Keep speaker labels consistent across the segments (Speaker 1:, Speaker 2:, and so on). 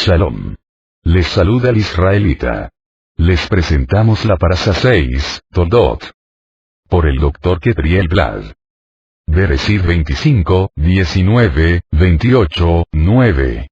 Speaker 1: Shalom. Les saluda el israelita. Les presentamos la parasha 6, Toldot. Por el Dr. Ketriel Blad. Bereshit 25, 19, 28, 9.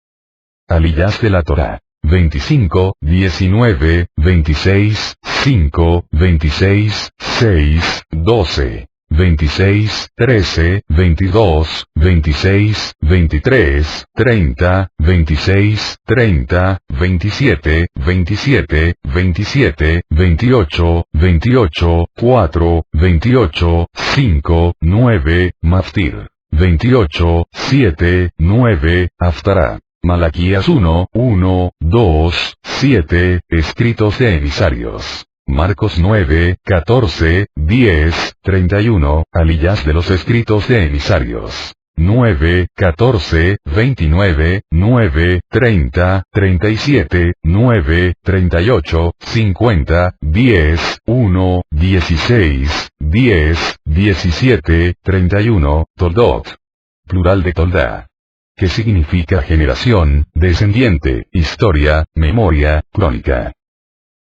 Speaker 1: Aliyás de la Torah. 25, 19, 26, 5, 26, 6, 12. 26, 13, 22, 26, 23, 30, 26, 30, 27, 27, 27, 28, 28, 4, 28, 5, 9, Maftir. 28, 7, 9, Haftarah. Malaquías 1, 1, 2, 7, escritos de emisarios. Marcos 9, 14, 10, 31, aliyás de los escritos de emisarios. 9, 14, 29, 9, 30, 37, 9, 38, 50, 10, 1, 16, 10, 17, 31, Toldot. Plural de Toldá. Que significa generación, descendiente, historia, memoria, crónica.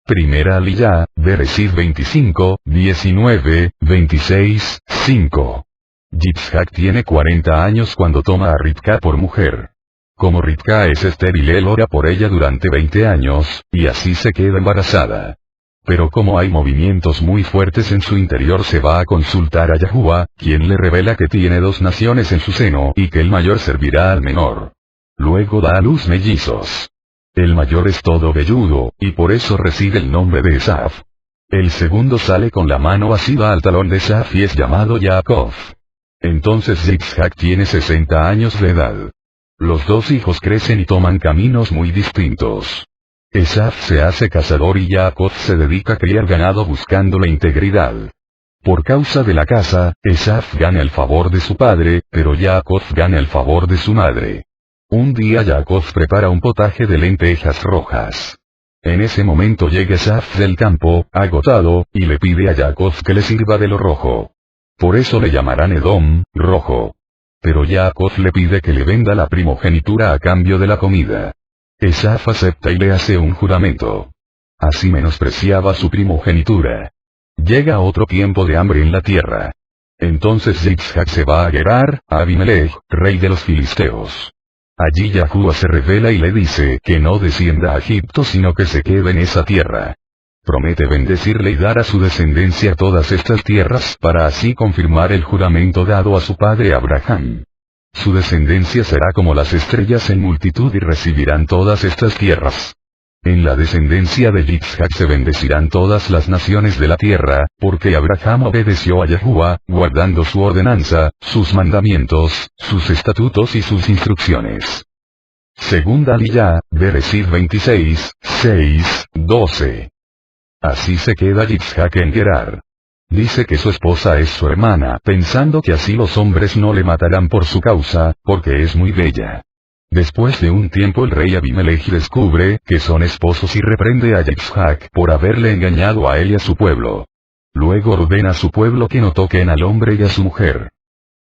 Speaker 1: Primera aliyá, Bereshit 25, 19, 26, 5. Yitzhak tiene 40 años cuando toma a Rivka por mujer. Como Rivka es estéril, él ora por ella durante 20 años, y así se queda embarazada. Pero como hay movimientos muy fuertes en su interior, se va a consultar a Yahuwah, quien le revela que tiene 2 naciones en su seno y que el mayor servirá al menor. Luego da a luz mellizos. El mayor es todo velludo, y por eso recibe el nombre de Esaf. El segundo sale con la mano asida al talón de Esaf y es llamado Yaakov. Entonces Yitzhak tiene 60 años de edad. Los 2 hijos crecen y toman caminos muy distintos. Esaf se hace cazador y Yaakov se dedica a criar ganado buscando la integridad. Por causa de la caza, Esaf gana el favor de su padre, pero Yaakov gana el favor de su madre. Un día Yaakov prepara un potaje de lentejas rojas. En ese momento llega Esaf del campo, agotado, y le pide a Yaakov que le sirva de lo rojo. Por eso le llamarán Edom, rojo. Pero Yaakov le pide que le venda la primogenitura a cambio de la comida. Esaf acepta y le hace un juramento. Así menospreciaba su primogenitura. Llega otro tiempo de hambre en la tierra. Entonces Yitzhak se va a Gerar, a Abimelech, rey de los filisteos. Allí Yahuwah se revela y le dice que no descienda a Egipto sino que se quede en esa tierra. Promete bendecirle y dar a su descendencia todas estas tierras para así confirmar el juramento dado a su padre Abraham. Su descendencia será como las estrellas en multitud y recibirán todas estas tierras. En la descendencia de Yitzhak se bendecirán todas las naciones de la tierra, porque Abraham obedeció a Yahuwah, guardando su ordenanza, sus mandamientos, sus estatutos y sus instrucciones. Segunda aliyá, Bereshit 26, 6, 12. Así se queda Yitzhak en Gerar. Dice que su esposa es su hermana, pensando que así los hombres no le matarán por su causa, porque es muy bella. Después de un tiempo el rey Abimelech descubre que son esposos y reprende a Yitzhak por haberle engañado a él y a su pueblo. Luego ordena a su pueblo que no toquen al hombre y a su mujer.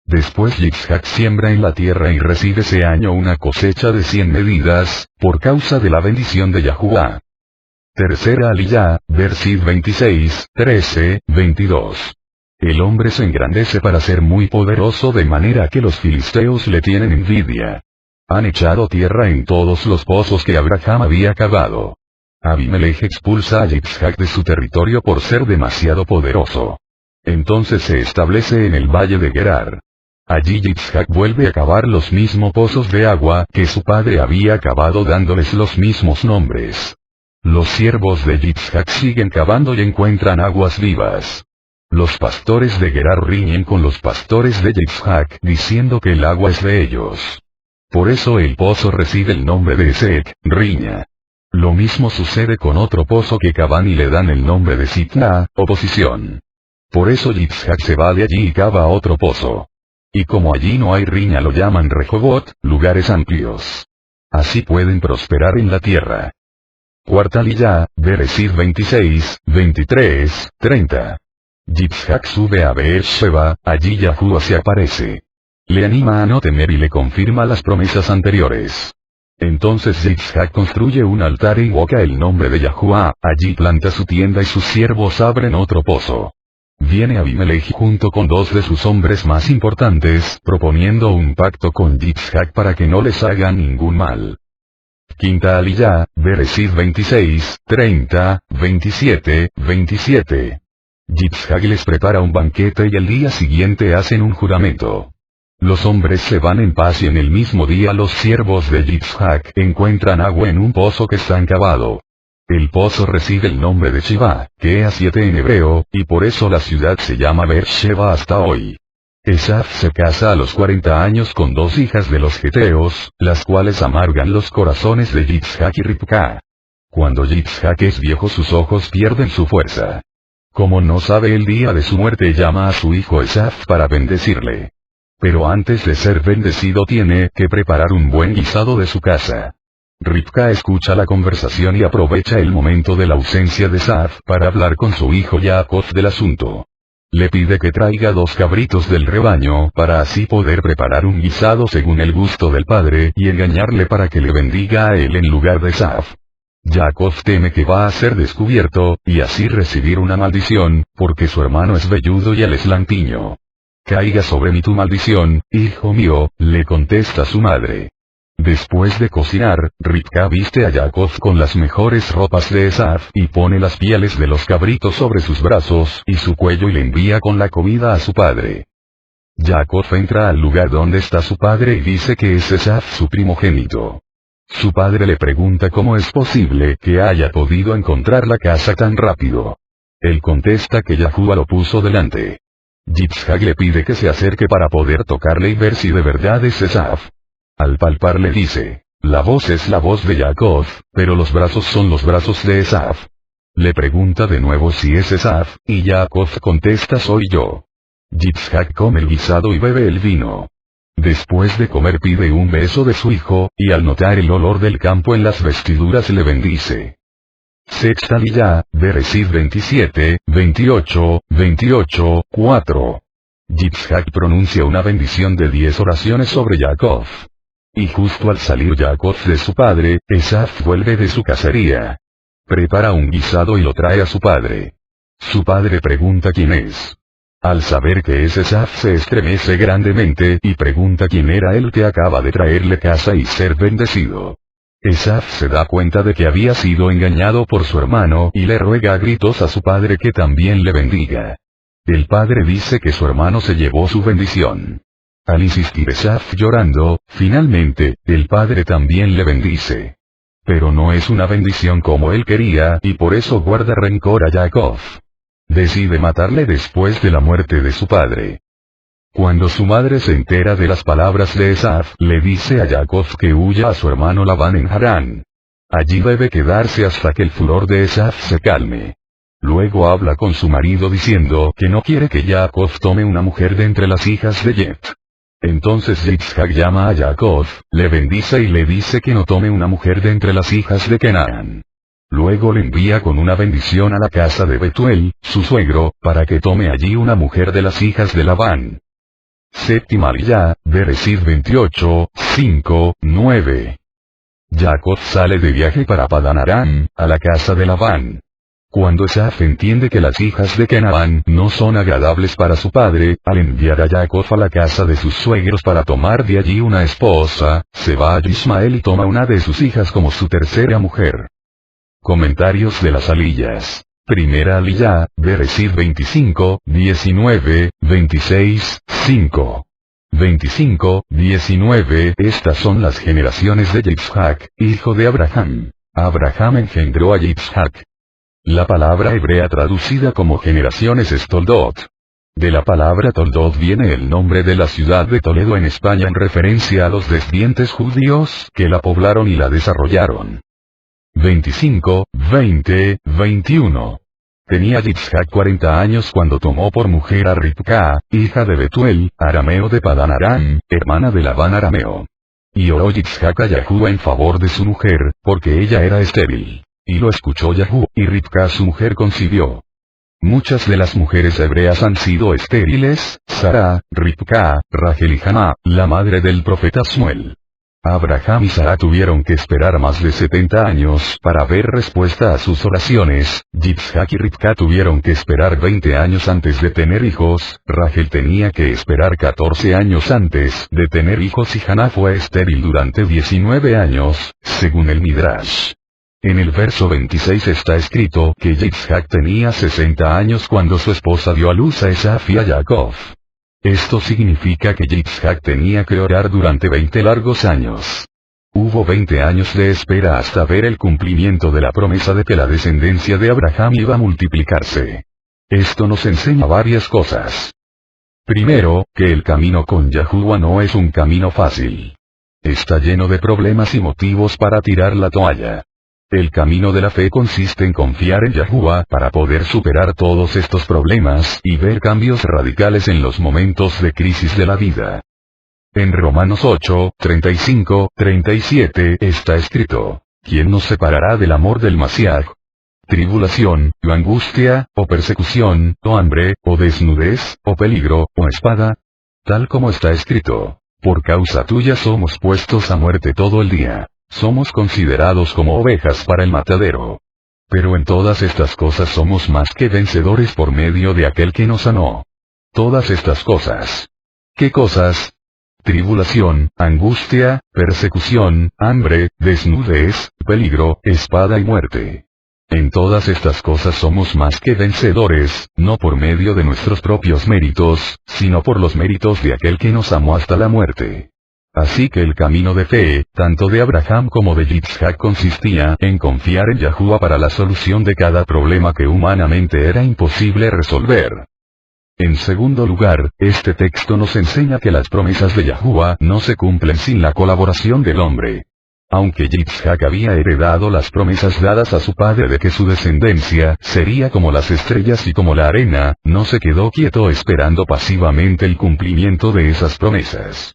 Speaker 1: Después Yitzhak siembra en la tierra y recibe ese año una cosecha de 100 medidas, por causa de la bendición de Yahuwah. Tercera aliyá, Bereshit 26, 13, 22. El hombre se engrandece para ser muy poderoso de manera que los filisteos le tienen envidia. Han echado tierra en todos los pozos que Abraham había cavado. Abimelech expulsa a Yitzhak de su territorio por ser demasiado poderoso. Entonces se establece en el valle de Gerar. Allí Yitzhak vuelve a cavar los mismos pozos de agua que su padre había cavado dándoles los mismos nombres. Los siervos de Yitzhak siguen cavando y encuentran aguas vivas. Los pastores de Gerar riñen con los pastores de Yitzhak diciendo que el agua es de ellos. Por eso el pozo recibe el nombre de Esek, riña. Lo mismo sucede con otro pozo que cavan y le dan el nombre de Sitna, oposición. Por eso Yitzhak se va de allí y cava otro pozo. Y como allí no hay riña lo llaman Rehobot, lugares amplios. Así pueden prosperar en la tierra. Cuarta aliyá, Bereshit 26, 23, 30. Yitzhak sube a Beer-sheba, allí Yahuwah se aparece. Le anima a no temer y le confirma las promesas anteriores. Entonces Yitzhak construye un altar e invoca el nombre de Yahuwah, allí planta su tienda y sus siervos abren otro pozo. Viene Abimelech junto con 2 de sus hombres más importantes, proponiendo un pacto con Yitzhak para que no les haga ningún mal. Quinta Aliyah, Bereshit 26, 30, 27, 27. Yitzhak les prepara un banquete y el día siguiente hacen un juramento. Los hombres se van en paz y en el mismo día los siervos de Yitzhak encuentran agua en un pozo que está encavado. El pozo recibe el nombre de Sheba, que es 7 en hebreo, y por eso la ciudad se llama Beersheba hasta hoy. Esaf se casa a los 40 años con 2 hijas de los geteos, las cuales amargan los corazones de Yitzhak y Ribka. Cuando Yitzhak es viejo sus ojos pierden su fuerza. Como no sabe el día de su muerte llama a su hijo Esaf para bendecirle. Pero antes de ser bendecido tiene que preparar un buen guisado de su casa. Ribka escucha la conversación y aprovecha el momento de la ausencia de Esaf para hablar con su hijo Jacob del asunto. Le pide que traiga 2 cabritos del rebaño para así poder preparar un guisado según el gusto del padre y engañarle para que le bendiga a él en lugar de Esaf. Jacob teme que va a ser descubierto, y así recibir una maldición, porque su hermano es velludo y él es lampiño. Caiga sobre mí tu maldición, hijo mío, le contesta su madre. Después de cocinar, Ribka viste a Jacob con las mejores ropas de Esaf y pone las pieles de los cabritos sobre sus brazos y su cuello y le envía con la comida a su padre. Jacob entra al lugar donde está su padre y dice que es Esaf su primogénito. Su padre le pregunta cómo es posible que haya podido encontrar la casa tan rápido. Él contesta que Yahuwah lo puso delante. Yitzhak le pide que se acerque para poder tocarle y ver si de verdad es Esaf. Al palparle dice, la voz es la voz de Jacob, pero los brazos son los brazos de Esaf. Le pregunta de nuevo si es Esaf, y Jacob contesta soy yo. Yitzhak come el guisado y bebe el vino. Después de comer pide un beso de su hijo, y al notar el olor del campo en las vestiduras le bendice. Sexta Aliyah, Bereshit 27, 28, 28, 4. Yitzhak pronuncia una bendición de 10 oraciones sobre Jacob. Y justo al salir Jacob de su padre, Esaf vuelve de su cacería. Prepara un guisado y lo trae a su padre. Su padre pregunta quién es. Al saber que es Esaf se estremece grandemente y pregunta quién era el que acaba de traerle casa y ser bendecido. Esaf se da cuenta de que había sido engañado por su hermano y le ruega a gritos a su padre que también le bendiga. El padre dice que su hermano se llevó su bendición. Al insistir Esaf llorando, finalmente, el padre también le bendice. Pero no es una bendición como él quería y por eso guarda rencor a Jacob. Decide matarle después de la muerte de su padre. Cuando su madre se entera de las palabras de Esaf, le dice a Jacob que huya a su hermano Labán en Harán. Allí debe quedarse hasta que el furor de Esaf se calme. Luego habla con su marido diciendo que no quiere que Jacob tome una mujer de entre las hijas de Jet. Entonces Yitzhak llama a Jacob, le bendice y le dice que no tome una mujer de entre las hijas de Canaán. Luego le envía con una bendición a la casa de Betuel, su suegro, para que tome allí una mujer de las hijas de Labán. Séptima Aliyah, Bereshit 28, 5, 9. Jacob sale de viaje para Padán Aram, a la casa de Labán. Cuando Esaf entiende que las hijas de Canaán no son agradables para su padre, al enviar a Jacob a la casa de sus suegros para tomar de allí una esposa, se va a Ismael y toma una de sus hijas como su tercera mujer. Comentarios de las aliyas. Primera aliyah, Bereshit 25, 19, 26, 5. 25, 19. Estas son las generaciones de Yitzhak, hijo de Abraham. Abraham engendró a Yitzhak. La palabra hebrea traducida como generaciones es Toldot. De la palabra Toldot viene el nombre de la ciudad de Toledo en España en referencia a los descendientes judíos que la poblaron y la desarrollaron. 25, 20, 21. Tenía Yitzhak 40 años cuando tomó por mujer a Ribka, hija de Betuel, arameo de Padán Aram, hermana de Labán arameo. Y oró Yitzhak a Yahuwah en favor de su mujer, porque ella era estéril. Y lo escuchó Yahuwah, y Ribka su mujer concibió. Muchas de las mujeres hebreas han sido estériles, Sara, Ribka, Rachel y Haná, la madre del profeta Samuel. Abraham y Sara tuvieron que esperar más de 70 años para ver respuesta a sus oraciones, Yitzhak y Rivka tuvieron que esperar 20 años antes de tener hijos, Rachel tenía que esperar 14 años antes de tener hijos y Hannah fue estéril durante 19 años, según el Midrash. En el verso 26 está escrito que Yitzhak tenía 60 años cuando su esposa dio a luz a Esaf y a Jacob. Esto significa que Yitzhak tenía que orar durante 20 largos años. Hubo 20 años de espera hasta ver el cumplimiento de la promesa de que la descendencia de Abraham iba a multiplicarse. Esto nos enseña varias cosas. Primero, que el camino con Yahuwah no es un camino fácil. Está lleno de problemas y motivos para tirar la toalla. El camino de la fe consiste en confiar en Yahuwah para poder superar todos estos problemas y ver cambios radicales en los momentos de crisis de la vida. En Romanos 8, 35, 37 está escrito, ¿quién nos separará del amor del Mashiach? Tribulación, o angustia, o persecución, o hambre, o desnudez, o peligro, o espada. Tal como está escrito, por causa tuya somos puestos a muerte todo el día. Somos considerados como ovejas para el matadero. Pero en todas estas cosas somos más que vencedores por medio de aquel que nos amó. Todas estas cosas. ¿Qué cosas? Tribulación, angustia, persecución, hambre, desnudez, peligro, espada y muerte. En todas estas cosas somos más que vencedores, no por medio de nuestros propios méritos, sino por los méritos de aquel que nos amó hasta la muerte. Así que el camino de fe, tanto de Abraham como de Yitzhak consistía en confiar en Yahuwah para la solución de cada problema que humanamente era imposible resolver. En segundo lugar, este texto nos enseña que las promesas de Yahuwah no se cumplen sin la colaboración del hombre. Aunque Yitzhak había heredado las promesas dadas a su padre de que su descendencia sería como las estrellas y como la arena, no se quedó quieto esperando pasivamente el cumplimiento de esas promesas.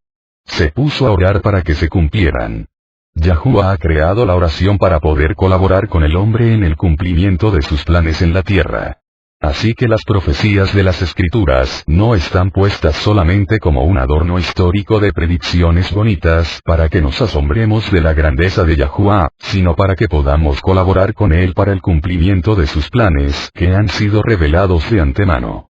Speaker 1: Se puso a orar para que se cumplieran. Yahuwah ha creado la oración para poder colaborar con el hombre en el cumplimiento de sus planes en la tierra. Así que las profecías de las Escrituras no están puestas solamente como un adorno histórico de predicciones bonitas para que nos asombremos de la grandeza de Yahuwah, sino para que podamos colaborar con él para el cumplimiento de sus planes que han sido revelados de antemano.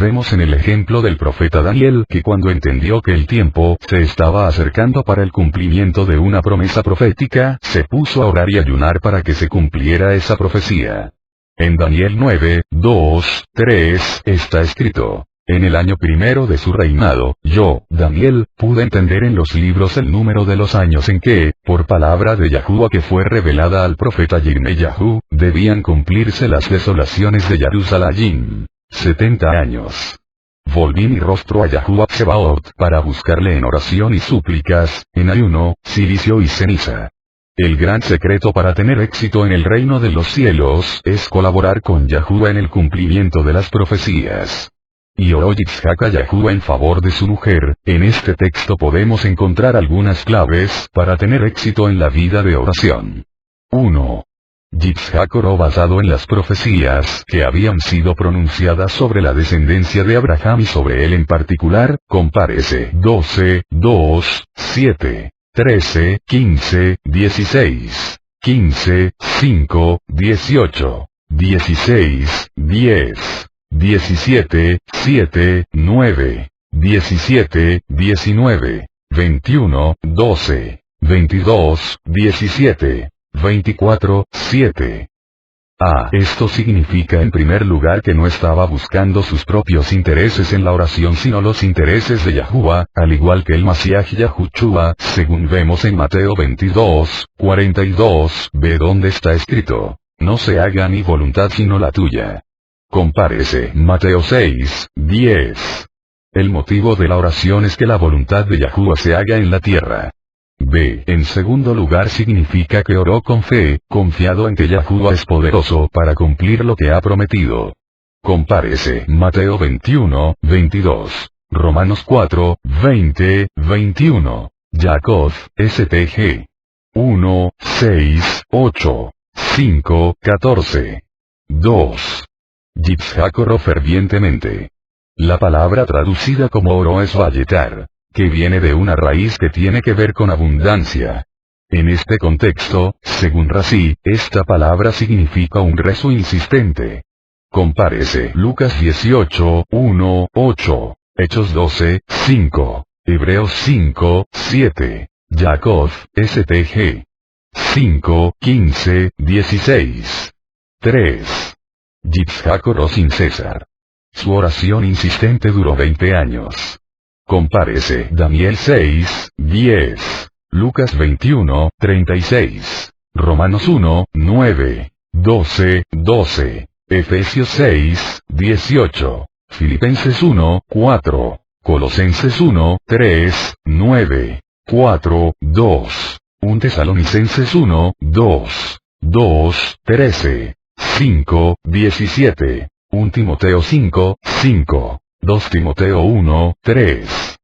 Speaker 1: Vemos en el ejemplo del profeta Daniel que cuando entendió que el tiempo se estaba acercando para el cumplimiento de una promesa profética, se puso a orar y ayunar para que se cumpliera esa profecía. En Daniel 9, 2, 3, está escrito, en el año primero de su reinado, yo, Daniel, pude entender en los libros el número de los años en que, por palabra de Yahuwah que fue revelada al profeta Yirmeyahu, debían cumplirse las desolaciones de Jerusalén. 70 años. Volví mi rostro a Yahuwah Tsebaot para buscarle en oración y súplicas, en ayuno, cilicio y ceniza. El gran secreto para tener éxito en el reino de los cielos es colaborar con Yahuwah en el cumplimiento de las profecías. Y oró Yitzhak a Yahuwah en favor de su mujer. En este texto podemos encontrar algunas claves para tener éxito en la vida de oración. 1. Yitzhak oró basado en las profecías que habían sido pronunciadas sobre la descendencia de Abraham y sobre él en particular, compárese 12, 2, 7, 13, 15, 16, 15, 5, 18, 16, 10, 17, 7, 9, 17, 19, 21, 12, 22, 17. 24, 7. Esto significa en primer lugar que no estaba buscando sus propios intereses en la oración sino los intereses de Yahuwah, al igual que el Mashiach Yahushua, según vemos en Mateo 22, 42, ve donde está escrito, no se haga mi voluntad sino la tuya. Compárese Mateo 6, 10. El motivo de la oración es que la voluntad de Yahuwah se haga en la tierra. B. En segundo lugar significa que oró con fe, confiado en que Yahuwah es poderoso para cumplir lo que ha prometido. Compárese Mateo 21, 22, Romanos 4, 20, 21, Jacob, STG. 1, 6, 8, 5, 14. 2. Yitzhak oró fervientemente. La palabra traducida como oró es valletar, que viene de una raíz que tiene que ver con abundancia. En este contexto, según Razi, esta palabra significa un rezo insistente. Compárese Lucas 18, 1, 8, Hechos 12, 5, Hebreos 5, 7, Jacob, STG 5, 15, 16. 3. Yitzhak oró sin cesar. Su oración insistente duró 20 años. Compárese Daniel 6, 10, Lucas 21, 36, Romanos 1, 9, 12, 12, Efesios 6, 18, Filipenses 1, 4, Colosenses 1, 3, 9, 4, 2, 1 Tesalonicenses 1, 2, 2, 13, 5, 17, 1 Timoteo 5, 5, 2 Timoteo 1, 3,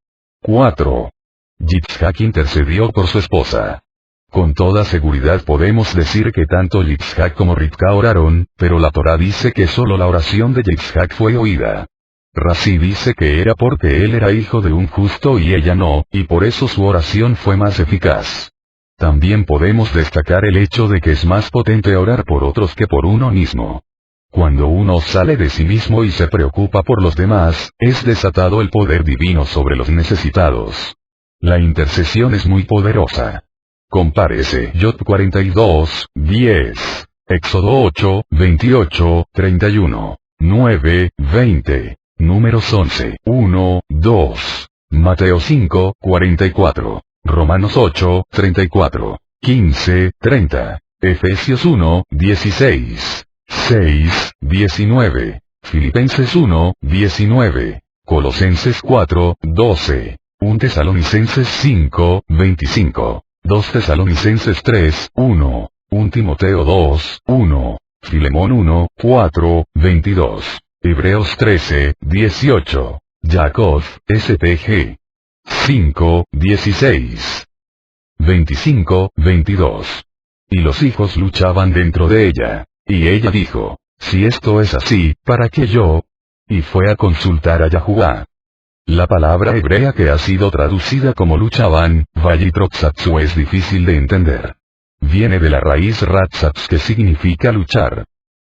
Speaker 1: 4. Yitzhak intercedió por su esposa. Con toda seguridad podemos decir que tanto Yitzhak como Rivka oraron, pero la Torá dice que solo la oración de Yitzhak fue oída. Razi dice que era porque él era hijo de un justo y ella no, y por eso su oración fue más eficaz. También podemos destacar el hecho de que es más potente orar por otros que por uno mismo. Cuando uno sale de sí mismo y se preocupa por los demás, es desatado el poder divino sobre los necesitados. La intercesión es muy poderosa. Compárese Job 42, 10, Éxodo 8, 28, 31, 9, 20, Números 11, 1, 2, Mateo 5, 44, Romanos 8, 34, 15, 30, Efesios 1, 16, 6, 19, Filipenses 1, 19, Colosenses 4, 12, 1 Tesalonicenses 5, 25, 2 Tesalonicenses 3, 1, 1 Timoteo 2, 1, Filemón 1, 4, 22, Hebreos 13, 18, Jacob, STG 5, 16, 25, 22. Y los hijos luchaban dentro de ella. Y ella dijo, si esto es así, ¿para qué yo? Y fue a consultar a Yahuwá. La palabra hebrea que ha sido traducida como luchaban, Vayitroxatsu, es difícil de entender. Viene de la raíz ratzatz, que significa luchar.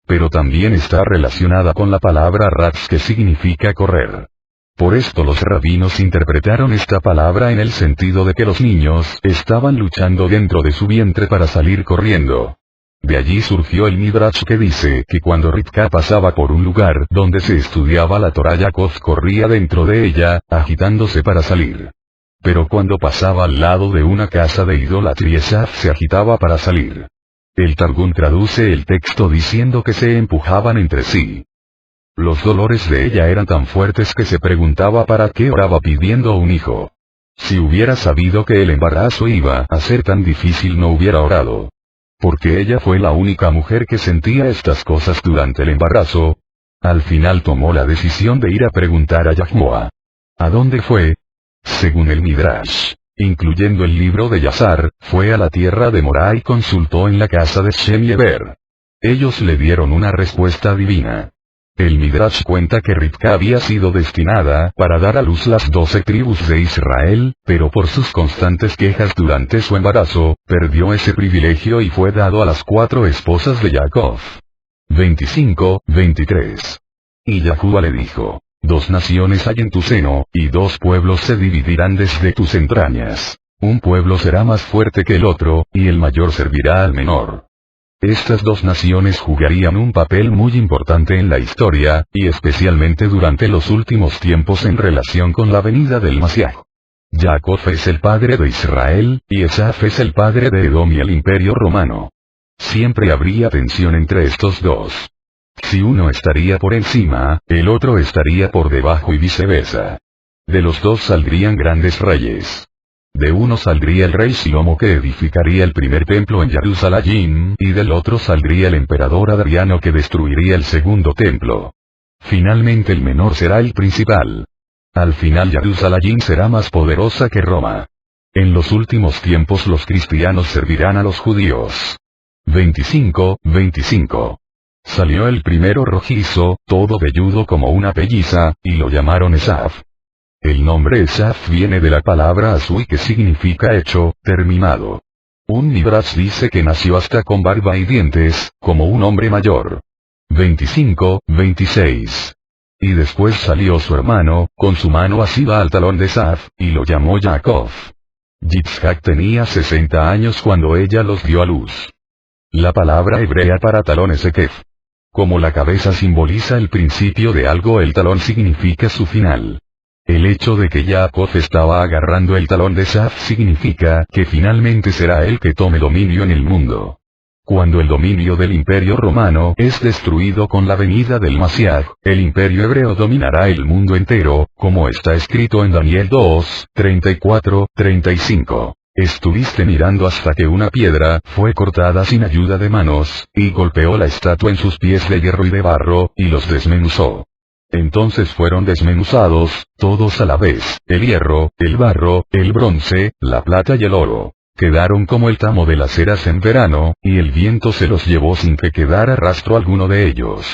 Speaker 1: Pero también está relacionada con la palabra ratz, que significa correr. Por esto los rabinos interpretaron esta palabra en el sentido de que los niños estaban luchando dentro de su vientre para salir corriendo. De allí surgió el Midrash que dice que cuando Rivka pasaba por un lugar donde se estudiaba la Torá, Jacob corría dentro de ella, agitándose para salir. Pero cuando pasaba al lado de una casa de idolatría, Esaf se agitaba para salir. El Targum traduce el texto diciendo que se empujaban entre sí. Los dolores de ella eran tan fuertes que se preguntaba para qué oraba pidiendo un hijo. Si hubiera sabido que el embarazo iba a ser tan difícil, no hubiera orado. Porque ella fue la única mujer que sentía estas cosas durante el embarazo. Al final tomó la decisión de ir a preguntar a Yahuwá. ¿A dónde fue? Según el Midrash, incluyendo el libro de Yazar, fue a la tierra de Morá y consultó en la casa de Shem y Eber. Ellos le dieron una respuesta divina. El Midrash cuenta que Rivka había sido destinada para dar a luz las 12 tribus de Israel, pero por sus constantes quejas durante su embarazo, perdió ese privilegio y fue dado a las 4 esposas de Jacob. 25, 23. Y Yahuwá le dijo, 2 naciones hay en tu seno, y 2 pueblos se dividirán desde tus entrañas. Un pueblo será más fuerte que el otro, y el mayor servirá al menor. Estas 2 naciones jugarían un papel muy importante en la historia, y especialmente durante los últimos tiempos en relación con la venida del Mashiach. Jacob es el padre de Israel, y Esaf es el padre de Edom y el Imperio Romano. Siempre habría tensión entre estos dos. Si uno estaría por encima, el otro estaría por debajo y viceversa. De los dos saldrían grandes reyes. De uno saldría el rey Shlomo, que edificaría el primer templo en Jerusalén, y del otro saldría el emperador Adriano, que destruiría el segundo templo. Finalmente el menor será el principal. Al final Jerusalén será más poderosa que Roma. En los últimos tiempos los cristianos servirán a los judíos. 25, 25. Salió el primero rojizo, todo velludo como una pelliza, y lo llamaron Esaf. El nombre Esaf viene de la palabra Asui que significa hecho, terminado. Un Midrash dice que nació hasta con barba y dientes, como un hombre mayor. 25-26. Y después salió su hermano, con su mano asida al talón de Esaf, y lo llamó Jacob. Yitzhak tenía 60 años cuando ella los dio a luz. La palabra hebrea para talón es Ekef. Como la cabeza simboliza el principio de algo, el talón significa su final. El hecho de que Jacob estaba agarrando el talón de Esaf significa que finalmente será él que tome dominio en el mundo. Cuando el dominio del Imperio Romano es destruido con la venida del Mashiach, el Imperio Hebreo dominará el mundo entero, como está escrito en Daniel 2, 34-35. Estuviste mirando hasta que una piedra fue cortada sin ayuda de manos, y golpeó la estatua en sus pies de hierro y de barro, y los desmenuzó. Entonces fueron desmenuzados, todos a la vez, el hierro, el barro, el bronce, la plata y el oro. Quedaron como el tamo de las eras en verano, y el viento se los llevó sin que quedara rastro alguno de ellos.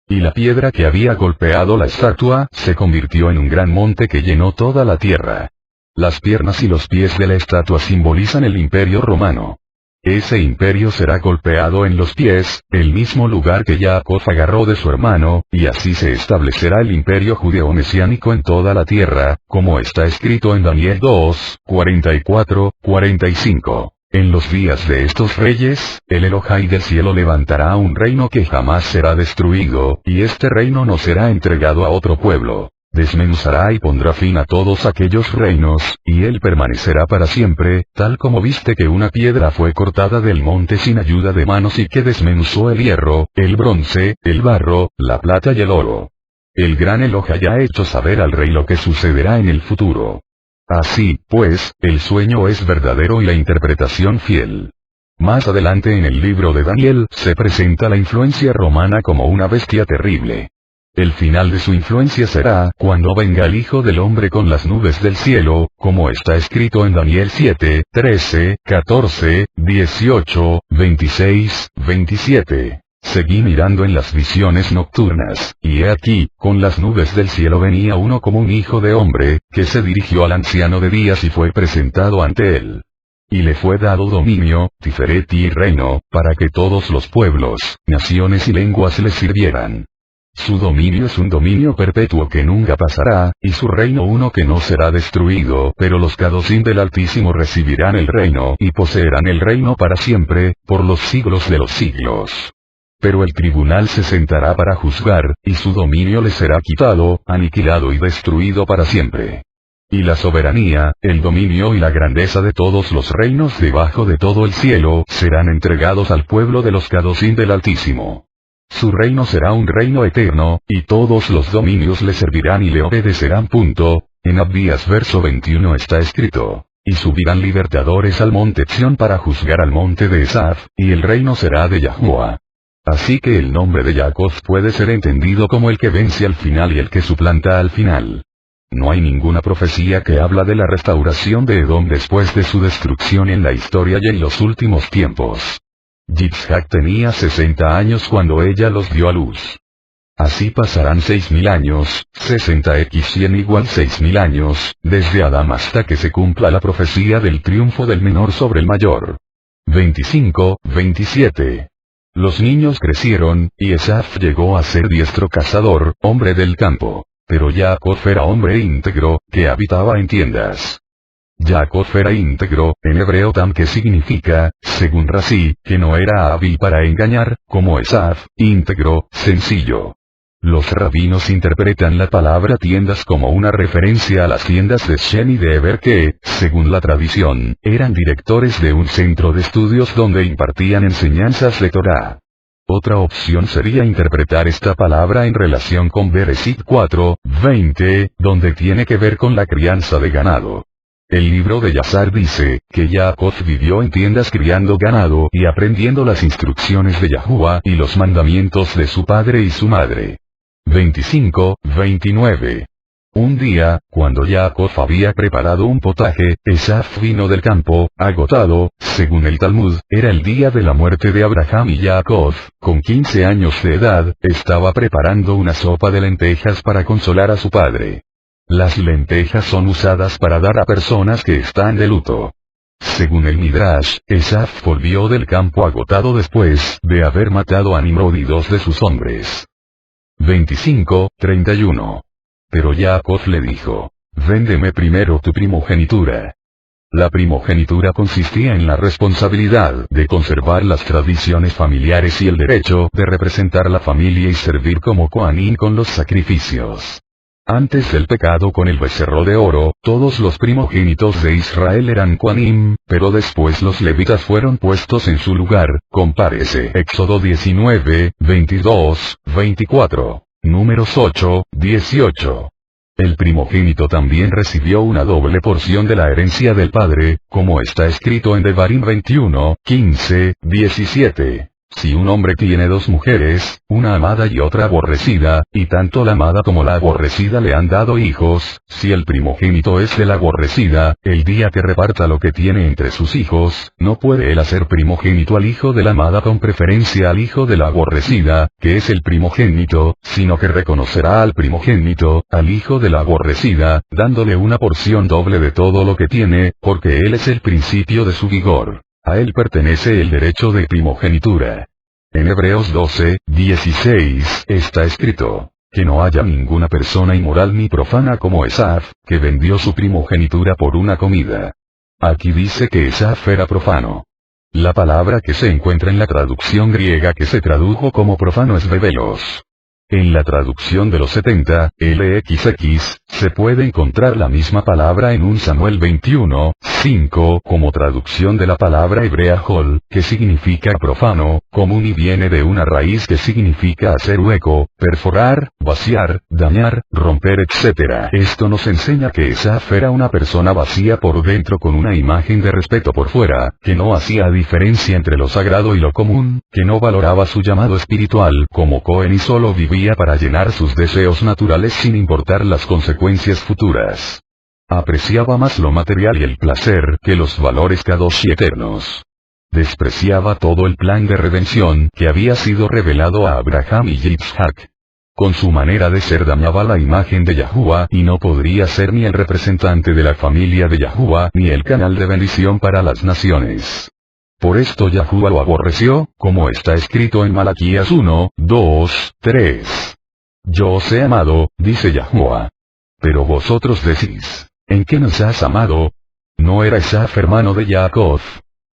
Speaker 1: Y la piedra que había golpeado la estatua, se convirtió en un gran monte que llenó toda la tierra. Las piernas y los pies de la estatua simbolizan el Imperio Romano. Ese imperio será golpeado en los pies, el mismo lugar que Jacob agarró de su hermano, y así se establecerá el imperio judeo-mesiánico en toda la tierra, como está escrito en Daniel 2, 44-45. En los días de estos reyes, el Elohai del cielo levantará un reino que jamás será destruido, y este reino no será entregado a otro pueblo. Desmenuzará y pondrá fin a todos aquellos reinos, y él permanecerá para siempre, tal como viste que una piedra fue cortada del monte sin ayuda de manos y que desmenuzó el hierro, el bronce, el barro, la plata y el oro. El gran Elohai ha hecho saber al rey lo que sucederá en el futuro. Así, pues, el sueño es verdadero y la interpretación fiel. Más adelante en el libro de Daniel se presenta la influencia romana como una bestia terrible. El final de su influencia será cuando venga el Hijo del Hombre con las nubes del cielo, como está escrito en Daniel 7, 13, 14, 18, 26, 27. Seguí mirando en las visiones nocturnas, y he aquí, con las nubes del cielo venía uno como un hijo de hombre, que se dirigió al anciano de días y fue presentado ante él. Y le fue dado dominio, tiferet y reino, para que todos los pueblos, naciones y lenguas le sirvieran. Su dominio es un dominio perpetuo que nunca pasará, y su reino uno que no será destruido, pero los Kadoshim del Altísimo recibirán el reino y poseerán el reino para siempre, por los siglos de los siglos. Pero el tribunal se sentará para juzgar, y su dominio le será quitado, aniquilado y destruido para siempre. Y la soberanía, el dominio y la grandeza de todos los reinos debajo de todo el cielo, serán entregados al pueblo de los Kadoshim del Altísimo. Su reino será un reino eterno, y todos los dominios le servirán y le obedecerán. En Abdías verso 21 está escrito, y subirán libertadores al monte Sión para juzgar al monte de Esaf, y el reino será de Yahuá. Así que el nombre de Jacob puede ser entendido como el que vence al final y el que suplanta al final. No hay ninguna profecía que habla de la restauración de Edom después de su destrucción en la historia y en los últimos tiempos. Yitzhak tenía 60 años cuando ella los dio a luz. Así pasarán 6000 años, 60x100 igual 6000 años, desde Adán hasta que se cumpla la profecía del triunfo del menor sobre el mayor. 25-27. Los niños crecieron, y Esaf llegó a ser diestro cazador, hombre del campo. Pero Jacob era hombre íntegro, que habitaba en tiendas. Jacob era íntegro, en hebreo tam que significa, según Rashi, que no era hábil para engañar, como Esaf, íntegro, sencillo. Los rabinos interpretan la palabra tiendas como una referencia a las tiendas de Shem y de Eber que, según la tradición, eran directores de un centro de estudios donde impartían enseñanzas de Torah. Otra opción sería interpretar esta palabra en relación con Bereshit 4, 20, donde tiene que ver con la crianza de ganado. El libro de Yazar dice, que Jacob vivió en tiendas criando ganado y aprendiendo las instrucciones de Yahuá y los mandamientos de su padre y su madre. 25-29. Un día, cuando Jacob había preparado un potaje, Esaf vino del campo, agotado, según el Talmud, era el día de la muerte de Abraham y Jacob, con 15 años de edad, estaba preparando una sopa de lentejas para consolar a su padre. Las lentejas son usadas para dar a personas que están de luto. Según el Midrash, Esaf volvió del campo agotado después de haber matado a Nimrod y 2 de sus hombres. 25:31. Pero Jacob le dijo: véndeme primero tu primogenitura. La primogenitura consistía en la responsabilidad de conservar las tradiciones familiares y el derecho de representar la familia y servir como Kohanim con los sacrificios. Antes del pecado con el becerro de oro, todos los primogénitos de Israel eran Kohanim, pero después los levitas fueron puestos en su lugar, compárese Éxodo 19, 22, 24, Números 8, 18. El primogénito también recibió una doble porción de la herencia del padre, como está escrito en Devarim 21, 15, 17. Si un hombre tiene 2 mujeres, una amada y otra aborrecida, y tanto la amada como la aborrecida le han dado hijos, si el primogénito es de la aborrecida, el día que reparta lo que tiene entre sus hijos, no puede él hacer primogénito al hijo de la amada con preferencia al hijo de la aborrecida, que es el primogénito, sino que reconocerá al primogénito, al hijo de la aborrecida, dándole una porción doble de todo lo que tiene, porque él es el principio de su vigor. A él pertenece el derecho de primogenitura. En Hebreos 12, 16, está escrito: que no haya ninguna persona inmoral ni profana como Esaf, que vendió su primogenitura por una comida. Aquí dice que Esaf era profano. La palabra que se encuentra en la traducción griega que se tradujo como profano es bebelos. En la traducción de los 70, LXX, se puede encontrar la misma palabra en 1 Samuel 21, 5, como traducción de la palabra hebrea hol, que significa profano, común y viene de una raíz que significa hacer hueco, perforar, vaciar, dañar, romper, etc. Esto nos enseña que Esaf era una persona vacía por dentro con una imagen de respeto por fuera, que no hacía diferencia entre lo sagrado y lo común, que no valoraba su llamado espiritual como Cohen y solo vivía para llenar sus deseos naturales sin importar las consecuencias futuras. Apreciaba más lo material y el placer que los valores kadosh y eternos. Despreciaba todo el plan de redención que había sido revelado a Abraham y Yitzhak. Con su manera de ser dañaba la imagen de Yahuwah y no podría ser ni el representante de la familia de Yahuwah ni el canal de bendición para las naciones. Por esto Yahuwah lo aborreció, como está escrito en Malaquías 1, 2, 3. Yo os he amado, dice Yahuwah. Pero vosotros decís: ¿en qué nos has amado? ¿No era Esaf hermano de Jacob?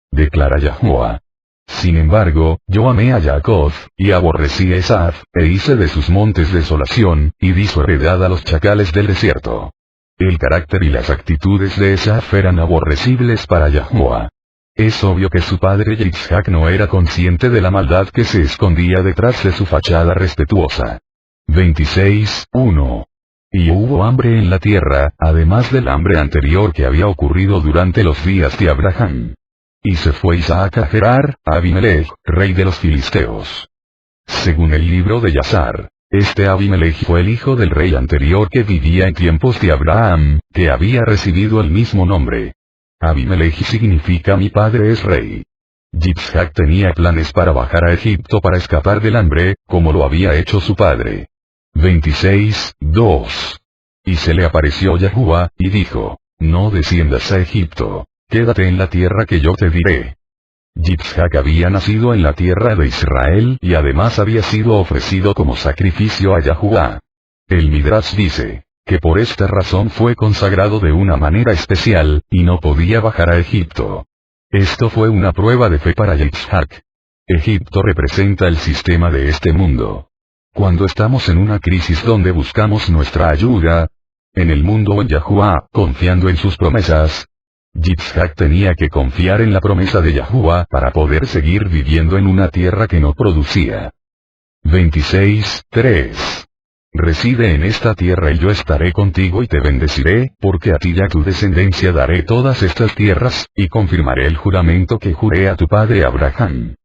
Speaker 1: Declara Yahuwah. Sin embargo, yo amé a Jacob, y aborrecí a Esaf, e hice de sus montes desolación, y di su heredad a los chacales del desierto. El carácter y las actitudes de Esaf eran aborrecibles para Yahuwah. Es obvio que su padre Yitzhak no era consciente de la maldad que se escondía detrás de su fachada respetuosa. 26, 1. Y hubo hambre en la tierra, además del hambre anterior que había ocurrido durante los días de Abraham. Y se fue Isaac a Gerar, a Abimelech, rey de los filisteos. Según el libro de Yazar, este Abimelech fue el hijo del rey anterior que vivía en tiempos de Abraham, que había recibido el mismo nombre. Abimelech significa mi padre es rey. Yitzhak tenía planes para bajar a Egipto para escapar del hambre, como lo había hecho su padre. 26, 2. Y se le apareció Yahuwah, y dijo: no desciendas a Egipto, quédate en la tierra que yo te diré. Yitzhak había nacido en la tierra de Israel y además había sido ofrecido como sacrificio a Yahuwah. El Midrash dice que por esta razón fue consagrado de una manera especial, y no podía bajar a Egipto. Esto fue una prueba de fe para Yitzhak. Egipto representa el sistema de este mundo. Cuando estamos en una crisis donde buscamos nuestra ayuda, en el mundo o en Yahuwah, confiando en sus promesas, Yitzhak tenía que confiar en la promesa de Yahuwah para poder seguir viviendo en una tierra que no producía. 26, 3. Reside en esta tierra y yo estaré contigo y te bendeciré, porque a ti y a tu descendencia daré todas estas tierras, y confirmaré el juramento que juré a tu padre Abraham.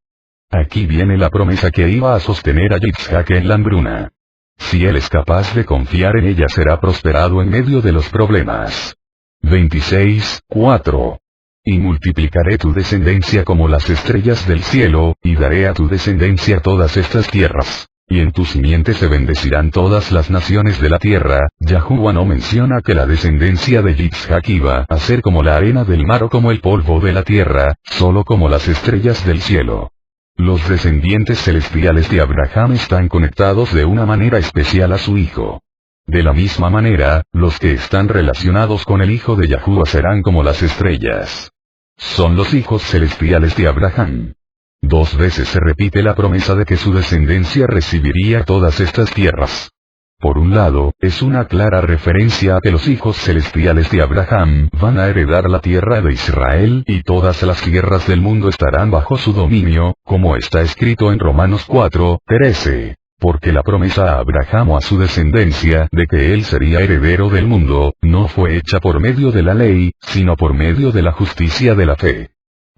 Speaker 1: Aquí viene la promesa que iba a sostener a Yitzhak en la hambruna. Si él es capaz de confiar en ella será prosperado en medio de los problemas. 26, 4. Y multiplicaré tu descendencia como las estrellas del cielo, y daré a tu descendencia todas estas tierras. Y en tu simiente se bendecirán todas las naciones de la tierra. Yahuwah no menciona que la descendencia de Yitzhak iba a ser como la arena del mar o como el polvo de la tierra, solo como las estrellas del cielo. Los descendientes celestiales de Abraham están conectados de una manera especial a su hijo. De la misma manera, los que están relacionados con el hijo de Yahuwah serán como las estrellas. Son los hijos celestiales de Abraham. 2 veces se repite la promesa de que su descendencia recibiría todas estas tierras. Por un lado, es una clara referencia a que los hijos celestiales de Abraham van a heredar la tierra de Israel y todas las tierras del mundo estarán bajo su dominio, como está escrito en Romanos 4:13. Porque la promesa a Abraham o a su descendencia de que él sería heredero del mundo, no fue hecha por medio de la ley, sino por medio de la justicia de la fe.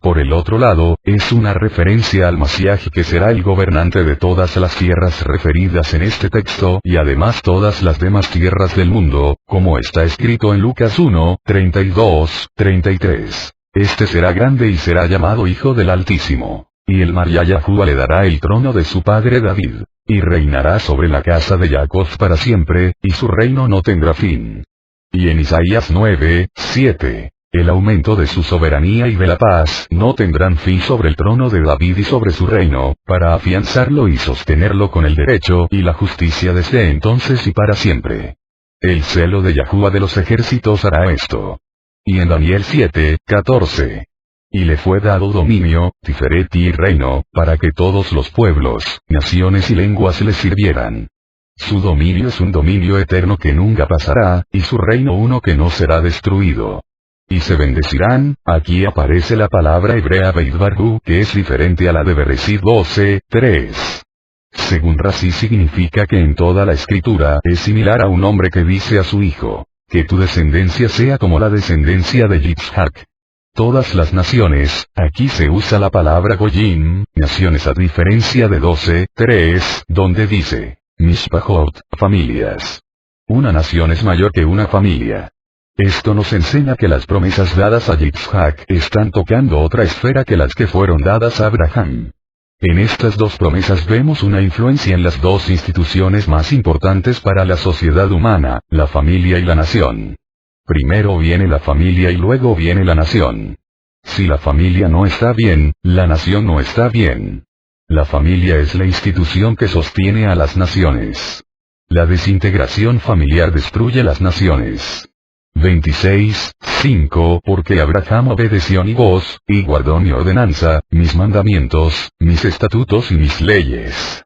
Speaker 1: Por el otro lado, es una referencia al Mashiach que será el gobernante de todas las tierras referidas en este texto y además todas las demás tierras del mundo, como está escrito en Lucas 1:32-33. Este será grande y será llamado Hijo del Altísimo. Y el María Yahuwah le dará el trono de su padre David. Y reinará sobre la casa de Jacob para siempre, y su reino no tendrá fin. Y en Isaías 9:7. El aumento de su soberanía y de la paz no tendrán fin sobre el trono de David y sobre su reino, para afianzarlo y sostenerlo con el derecho y la justicia desde entonces y para siempre. El celo de Yahuwah de los ejércitos hará esto. Y en Daniel 7:14. Y le fue dado dominio, tiferet y reino, para que todos los pueblos, naciones y lenguas le sirvieran. Su dominio es un dominio eterno que nunca pasará, y su reino uno que no será destruido. Y se bendecirán. Aquí aparece la palabra hebrea Beit Barhu, que es diferente a la de Bereshit 12:3. Según Rashi significa que en toda la escritura es similar a un hombre que dice a su hijo, que tu descendencia sea como la descendencia de Yitzhak. Todas las naciones, aquí se usa la palabra Goyim, naciones a diferencia de 12:3, donde dice, Mishpachot, familias. Una nación es mayor que una familia. Esto nos enseña que las promesas dadas a Yitzhak están tocando otra esfera que las que fueron dadas a Abraham. En estas dos promesas vemos una influencia en las dos instituciones más importantes para la sociedad humana, la familia y la nación. Primero viene la familia y luego viene la nación. Si la familia no está bien, la nación no está bien. La familia es la institución que sostiene a las naciones. La desintegración familiar destruye las naciones. 26:5 Porque Abraham obedeció mi voz, y guardó mi ordenanza, mis mandamientos, mis estatutos y mis leyes.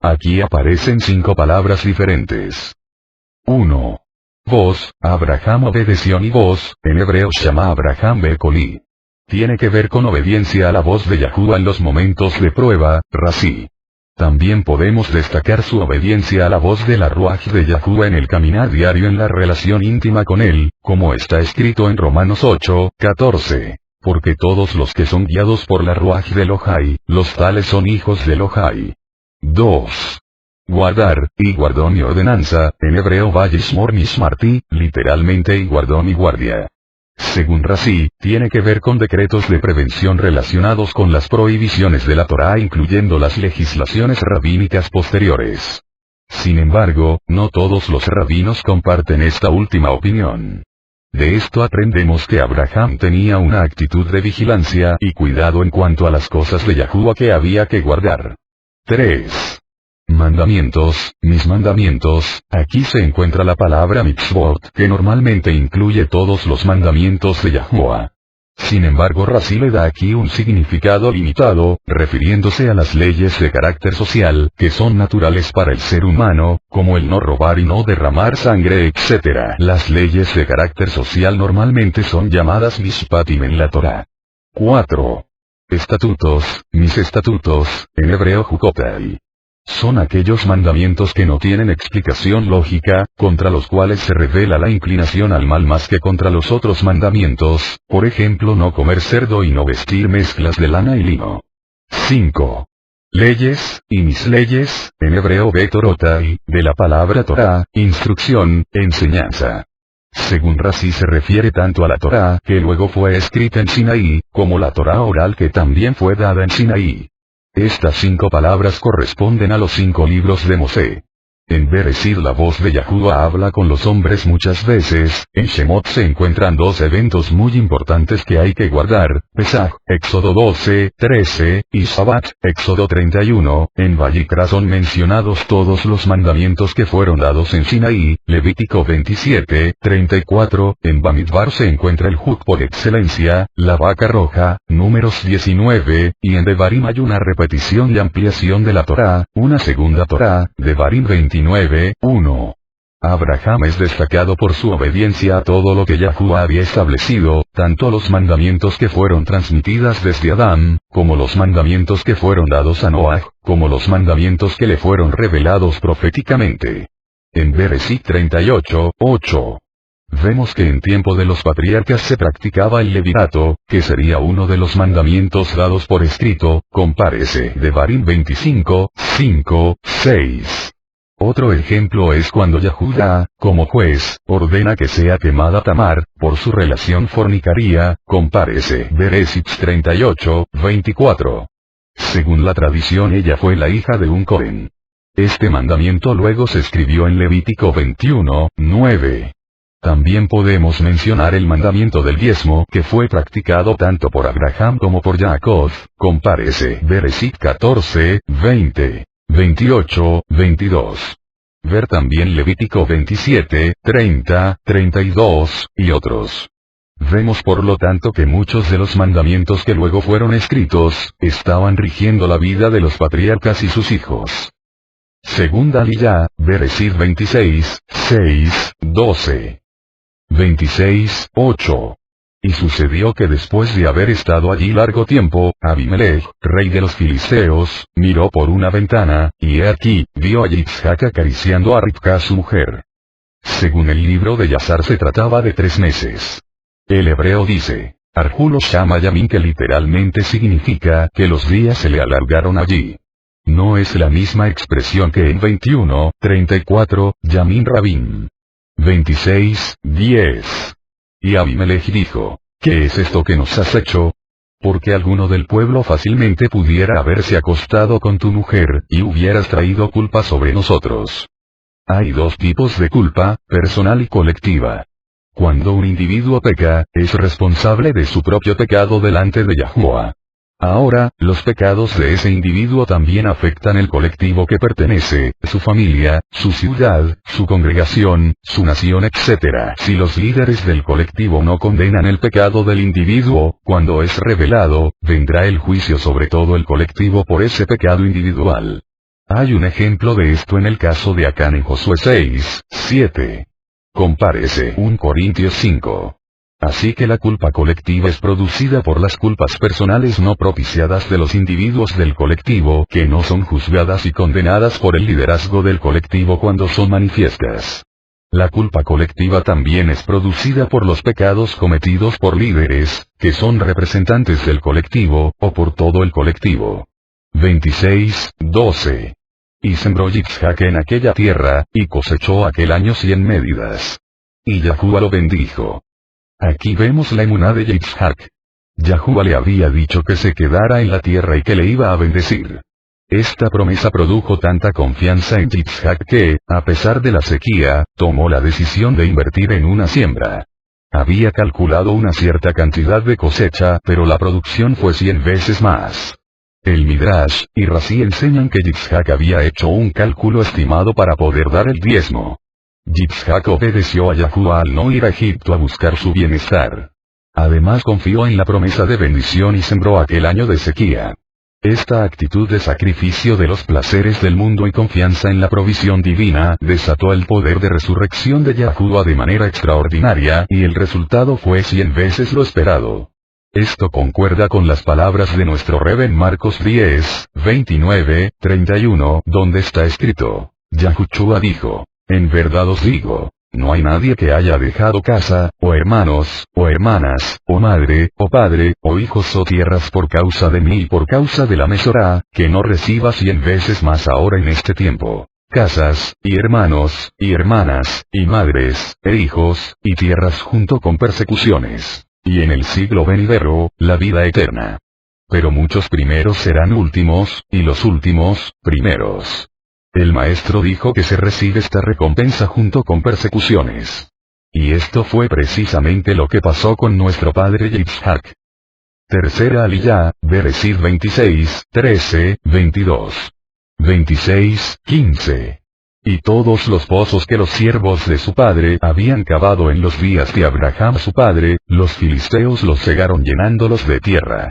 Speaker 1: Aquí aparecen 5 palabras diferentes. 1. Voz, Abraham obedeció mi voz, en hebreo llama Abraham Bekoli. Tiene que ver con obediencia a la voz de Yahuwah en los momentos de prueba, Rashi. También podemos destacar su obediencia a la voz de la Ruach de Yahuwah en el caminar diario en la relación íntima con él, como está escrito en Romanos 8:14. Porque todos los que son guiados por la Ruach de Elohai, los tales son hijos de Elohai. 2. Guardar, y guardó mi ordenanza, en hebreo Vayishmor Mishmarti, literalmente y guardó mi guardia. Según Rashi, tiene que ver con decretos de prevención relacionados con las prohibiciones de la Torá incluyendo las legislaciones rabínicas posteriores. Sin embargo, no todos los rabinos comparten esta última opinión. De esto aprendemos que Abraham tenía una actitud de vigilancia y cuidado en cuanto a las cosas de Yahuwah que había que guardar. 3. Mandamientos, mis mandamientos, aquí se encuentra la palabra mitzvot que normalmente incluye todos los mandamientos de Yahuwah. Sin embargo Rashi le da aquí un significado limitado, refiriéndose a las leyes de carácter social, que son naturales para el ser humano, como el no robar y no derramar sangre etc. Las leyes de carácter social normalmente son llamadas mishpatim en la Torá. 4. Estatutos, mis estatutos, en hebreo hukotai. Son aquellos mandamientos que no tienen explicación lógica, contra los cuales se revela la inclinación al mal más que contra los otros mandamientos, por ejemplo no comer cerdo y no vestir mezclas de lana y lino. 5. Leyes, y mis leyes, en hebreo betorotai, de la palabra Torah, instrucción, enseñanza. Según Rashi se refiere tanto a la Torá que luego fue escrita en Sinaí, como la Torá oral que también fue dada en Sinaí. Estas 5 palabras corresponden a los 5 libros de Mosé. En Bereshit la voz de Yahuwah habla con los hombres muchas veces. En Shemot se encuentran 2 eventos muy importantes que hay que guardar: Pesaj, Éxodo 12, 13, y Shabbat, Éxodo 31. En Vayikra son mencionados todos los mandamientos que fueron dados en Sinaí, Levítico 27, 34. En Bamidbar se encuentra el Juk por excelencia, la vaca roja, Números 19, y en Devarim hay una repetición y ampliación de la Torá, una segunda Torá, Devarim 29. 1. Abraham es destacado por su obediencia a todo lo que Yahuwah había establecido, tanto los mandamientos que fueron transmitidas desde Adán, como los mandamientos que fueron dados a Noah, como los mandamientos que le fueron revelados proféticamente. En Bereshit 38, 8. Vemos que en tiempo de los patriarcas se practicaba el levirato, que sería uno de los mandamientos dados por escrito. Compárese Devarim 25, 5, 6. Otro ejemplo es cuando Yahuwah, como juez, ordena que sea quemada Tamar, por su relación fornicaria. Compárese Bereshit 38, 24. Según la tradición ella fue la hija de un Cohen. Este mandamiento luego se escribió en Levítico 21, 9. También podemos mencionar el mandamiento del diezmo que fue practicado tanto por Abraham como por Jacob. Compárese Bereshit 14, 20. 28, 22. Ver también Levítico 27, 30, 32, y otros. Vemos por lo tanto que muchos de los mandamientos que luego fueron escritos, estaban rigiendo la vida de los patriarcas y sus hijos. Segunda Aliyah, Bereshit 26, 6, 12. 26, 8. Y sucedió que después de haber estado allí largo tiempo, Abimelech, rey de los filisteos, miró por una ventana, y he aquí, vio a Yitzhak acariciando a Ribka su mujer. Según el libro de Yazar se trataba de 3 meses. El hebreo dice, Arjulo Shama Yamin, que literalmente significa que los días se le alargaron allí. No es la misma expresión que en 21, 34, Yamin Rabin. 26, 10. Y Abimelech dijo, ¿qué es esto que nos has hecho? Porque alguno del pueblo fácilmente pudiera haberse acostado con tu mujer, y hubieras traído culpa sobre nosotros. Hay 2 tipos de culpa, personal y colectiva. Cuando un individuo peca, es responsable de su propio pecado delante de Yahuwah. Ahora, los pecados de ese individuo también afectan el colectivo que pertenece, su familia, su ciudad, su congregación, su nación, etc. Si los líderes del colectivo no condenan el pecado del individuo, cuando es revelado, vendrá el juicio sobre todo el colectivo por ese pecado individual. Hay un ejemplo de esto en el caso de Acán en Josué 6, 7. Compárese 1 Corintios 5. Así que la culpa colectiva es producida por las culpas personales no propiciadas de los individuos del colectivo, que no son juzgadas y condenadas por el liderazgo del colectivo cuando son manifiestas. La culpa colectiva también es producida por los pecados cometidos por líderes, que son representantes del colectivo, o por todo el colectivo. 26, 12. Y sembró Yitzhak en aquella tierra, y cosechó aquel año 100 medidas. Y Yahuwah lo bendijo. Aquí vemos la emuná de Yitzhak. Yahuwah le había dicho que se quedara en la tierra y que le iba a bendecir. Esta promesa produjo tanta confianza en Yitzhak que, a pesar de la sequía, tomó la decisión de invertir en una siembra. Había calculado una cierta cantidad de cosecha, pero la producción fue 100 veces más. El Midrash y Rashi enseñan que Yitzhak había hecho un cálculo estimado para poder dar el diezmo. Yitzhak obedeció a Yahuwah al no ir a Egipto a buscar su bienestar. Además confió en la promesa de bendición y sembró aquel año de sequía. Esta actitud de sacrificio de los placeres del mundo y confianza en la provisión divina desató el poder de resurrección de Yahuwah de manera extraordinaria y el resultado fue 100 veces lo esperado. Esto concuerda con las palabras de nuestro Rebbe en Marcos 10, 29, 31, donde está escrito, Yahushua dijo, en verdad os digo, no hay nadie que haya dejado casa, o hermanos, o hermanas, o madre, o padre, o hijos o tierras por causa de mí y por causa de la Mesorá, que no reciba 100 veces más ahora en este tiempo. Casas, y hermanos, y hermanas, y madres, e hijos, y tierras junto con persecuciones. Y en el siglo venidero, la vida eterna. Pero muchos primeros serán últimos, y los últimos, primeros. El maestro dijo que se recibe esta recompensa junto con persecuciones. Y esto fue precisamente lo que pasó con nuestro padre Yitzhak. Tercera Aliyá, Bereshit 26, 13, 22. 26, 15. Y todos los pozos que los siervos de su padre habían cavado en los días de Abraham su padre, los filisteos los cegaron llenándolos de tierra.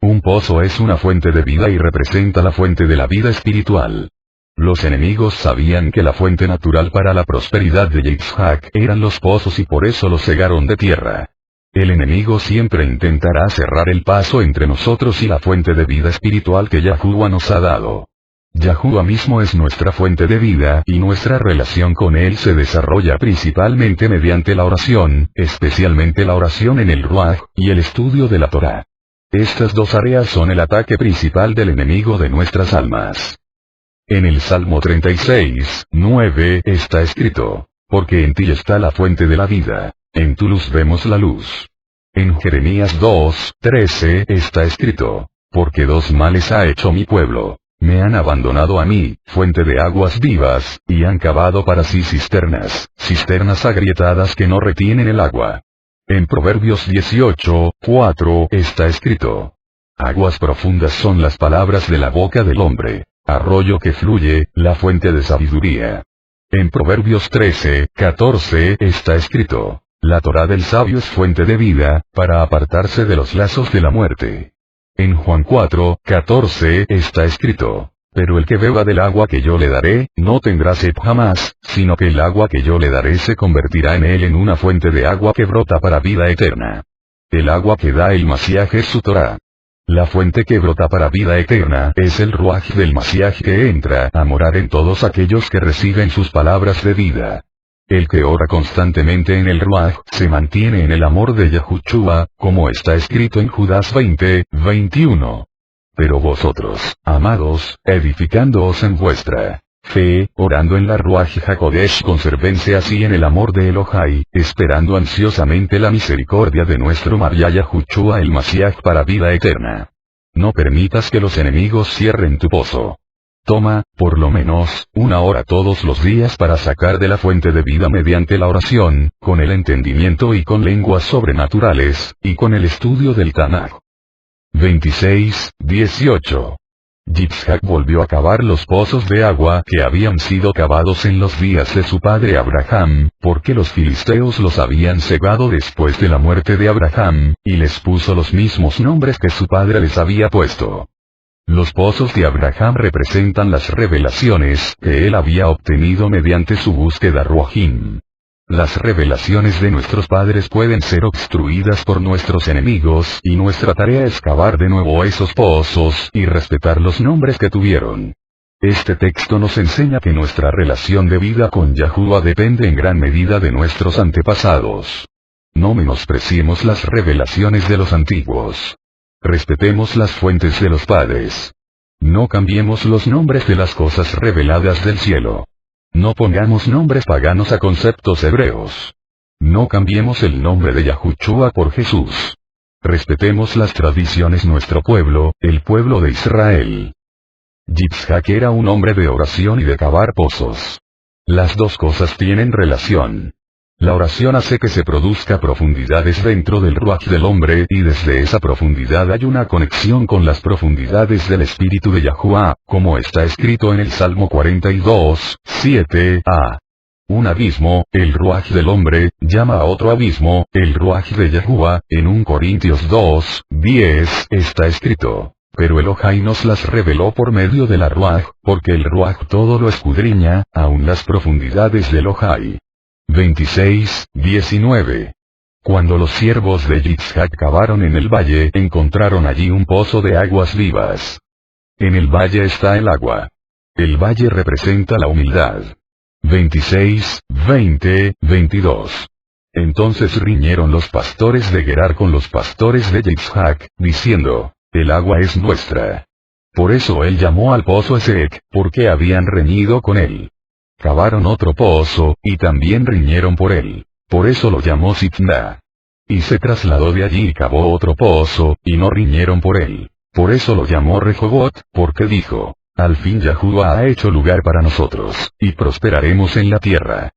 Speaker 1: Un pozo es una fuente de vida y representa la fuente de la vida espiritual. Los enemigos sabían que la fuente natural para la prosperidad de Yitzhak eran los pozos y por eso los cegaron de tierra. El enemigo siempre intentará cerrar el paso entre nosotros y la fuente de vida espiritual que Yahuwah nos ha dado. Yahuwah mismo es nuestra fuente de vida y nuestra relación con él se desarrolla principalmente mediante la oración, especialmente la oración en el Ruach, y el estudio de la Torá. Estas dos áreas son el ataque principal del enemigo de nuestras almas. En el Salmo 36, 9 está escrito, porque en ti está la fuente de la vida, en tu luz vemos la luz. En Jeremías 2, 13 está escrito, porque dos males ha hecho mi pueblo. Me han abandonado a mí, fuente de aguas vivas, y han cavado para sí cisternas, cisternas agrietadas que no retienen el agua. En Proverbios 18, 4 está escrito. Aguas profundas son las palabras de la boca del hombre, arroyo que fluye, la fuente de sabiduría. En Proverbios 13, 14 está escrito. La Torá del sabio es fuente de vida, para apartarse de los lazos de la muerte. En Juan 4, 14 está escrito, pero el que beba del agua que yo le daré, no tendrá sed jamás, sino que el agua que yo le daré se convertirá en él en una fuente de agua que brota para vida eterna. El agua que da el Mashiach es su Torá. La fuente que brota para vida eterna es el Ruach del Mashiach que entra a morar en todos aquellos que reciben sus palabras de vida. El que ora constantemente en el Ruach, se mantiene en el amor de Yahushua, como está escrito en Judas 20, 21. Pero vosotros, amados, edificándoos en vuestra fe, orando en la Ruach HaKodesh, conservense así en el amor de Elohai, esperando ansiosamente la misericordia de nuestro María Yahushua el Mashiach para vida eterna. No permitas que los enemigos cierren tu pozo. Toma, por lo menos, una hora todos los días para sacar de la fuente de vida mediante la oración, con el entendimiento y con lenguas sobrenaturales, y con el estudio del Tanaj. 26, 18. Yitzhak volvió a cavar los pozos de agua que habían sido cavados en los días de su padre Abraham, porque los filisteos los habían cegado después de la muerte de Abraham, y les puso los mismos nombres que su padre les había puesto. Los pozos de Abraham representan las revelaciones que él había obtenido mediante su búsqueda Ruahim. Las revelaciones de nuestros padres pueden ser obstruidas por nuestros enemigos y nuestra tarea es cavar de nuevo esos pozos y respetar los nombres que tuvieron. Este texto nos enseña que nuestra relación de vida con Yahuwah depende en gran medida de nuestros antepasados. No menospreciemos las revelaciones de los antiguos. Respetemos las fuentes de los padres. No cambiemos los nombres de las cosas reveladas del cielo. No pongamos nombres paganos a conceptos hebreos. No cambiemos el nombre de Yahushua por Jesús. Respetemos las tradiciones de nuestro pueblo, el pueblo de Israel. Yitzhak era un hombre de oración y de cavar pozos. Las dos cosas tienen relación. La oración hace que se produzca profundidades dentro del Ruach del hombre y desde esa profundidad hay una conexión con las profundidades del espíritu de Yahuwah, como está escrito en el Salmo 42, 7a. Un abismo, el Ruach del hombre, llama a otro abismo, el Ruach de Yahuwah, en 1 Corintios 2, 10, está escrito. Pero Elohai nos las reveló por medio de la Ruach, porque el Ruach todo lo escudriña, aun las profundidades de Elohai. 26, 19. Cuando los siervos de Yitzhak cavaron en el valle, encontraron allí un pozo de aguas vivas. En el valle está el agua. El valle representa la humildad. 26, 20, 22. Entonces riñeron los pastores de Gerar con los pastores de Yitzhak, diciendo, el agua es nuestra. Por eso él llamó al pozo Esek, porque habían reñido con él. Cavaron otro pozo, y también riñeron por él. Por eso lo llamó Sitna. Y se trasladó de allí y cavó otro pozo, y no riñeron por él. Por eso lo llamó Rehobot, porque dijo, al fin Yahuwah ha hecho lugar para nosotros, y prosperaremos en la tierra.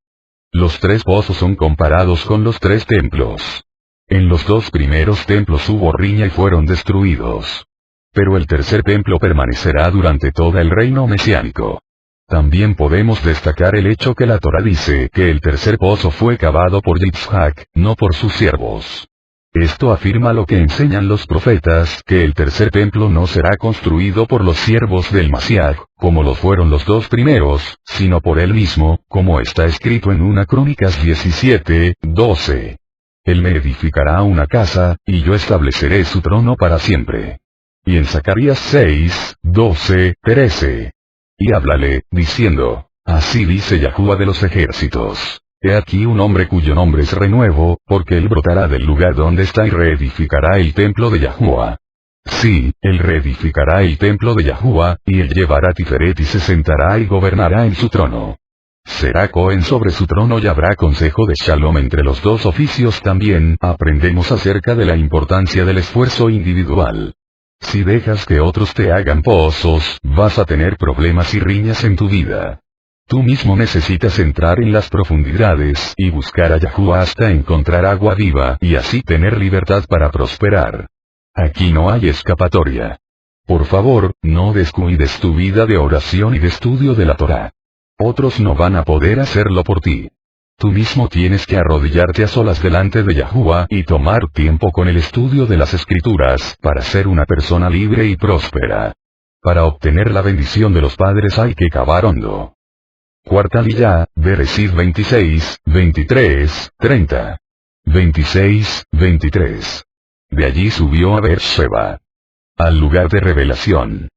Speaker 1: Los 3 pozos son comparados con los 3 templos. En los 2 primeros templos hubo riña y fueron destruidos. Pero el tercer templo permanecerá durante todo el reino mesiánico. También podemos destacar el hecho que la Torá dice que el tercer pozo fue cavado por Yitzhak, no por sus siervos. Esto afirma lo que enseñan los profetas, que el tercer templo no será construido por los siervos del Mashiach, como lo fueron los 2 primeros, sino por él mismo, como está escrito en 1 Crónicas 17:12. Él me edificará una casa, y yo estableceré su trono para siempre. Y en Zacarías 6:12-13. Y háblale, diciendo, así dice Yahuwah de los ejércitos. He aquí un hombre cuyo nombre es Renuevo, porque él brotará del lugar donde está y reedificará el templo de Yahuwah. Sí, él reedificará el templo de Yahuwah, y él llevará Tiferet y se sentará y gobernará en su trono. Será Cohen sobre su trono y habrá consejo de Shalom entre los 2 oficios. También aprendemos acerca de la importancia del esfuerzo individual. Si dejas que otros te hagan pozos, vas a tener problemas y riñas en tu vida. Tú mismo necesitas entrar en las profundidades y buscar a Yahuwah hasta encontrar agua viva y así tener libertad para prosperar. Aquí no hay escapatoria. Por favor, no descuides tu vida de oración y de estudio de la Torá. Otros no van a poder hacerlo por ti. Tú mismo tienes que arrodillarte a solas delante de Yahuwah y tomar tiempo con el estudio de las Escrituras para ser una persona libre y próspera. Para obtener la bendición de los padres hay que cavar hondo. Cuarta Liyá, Bereshit 26:23-30. 26:23. De allí subió a Beersheba, al lugar de revelación.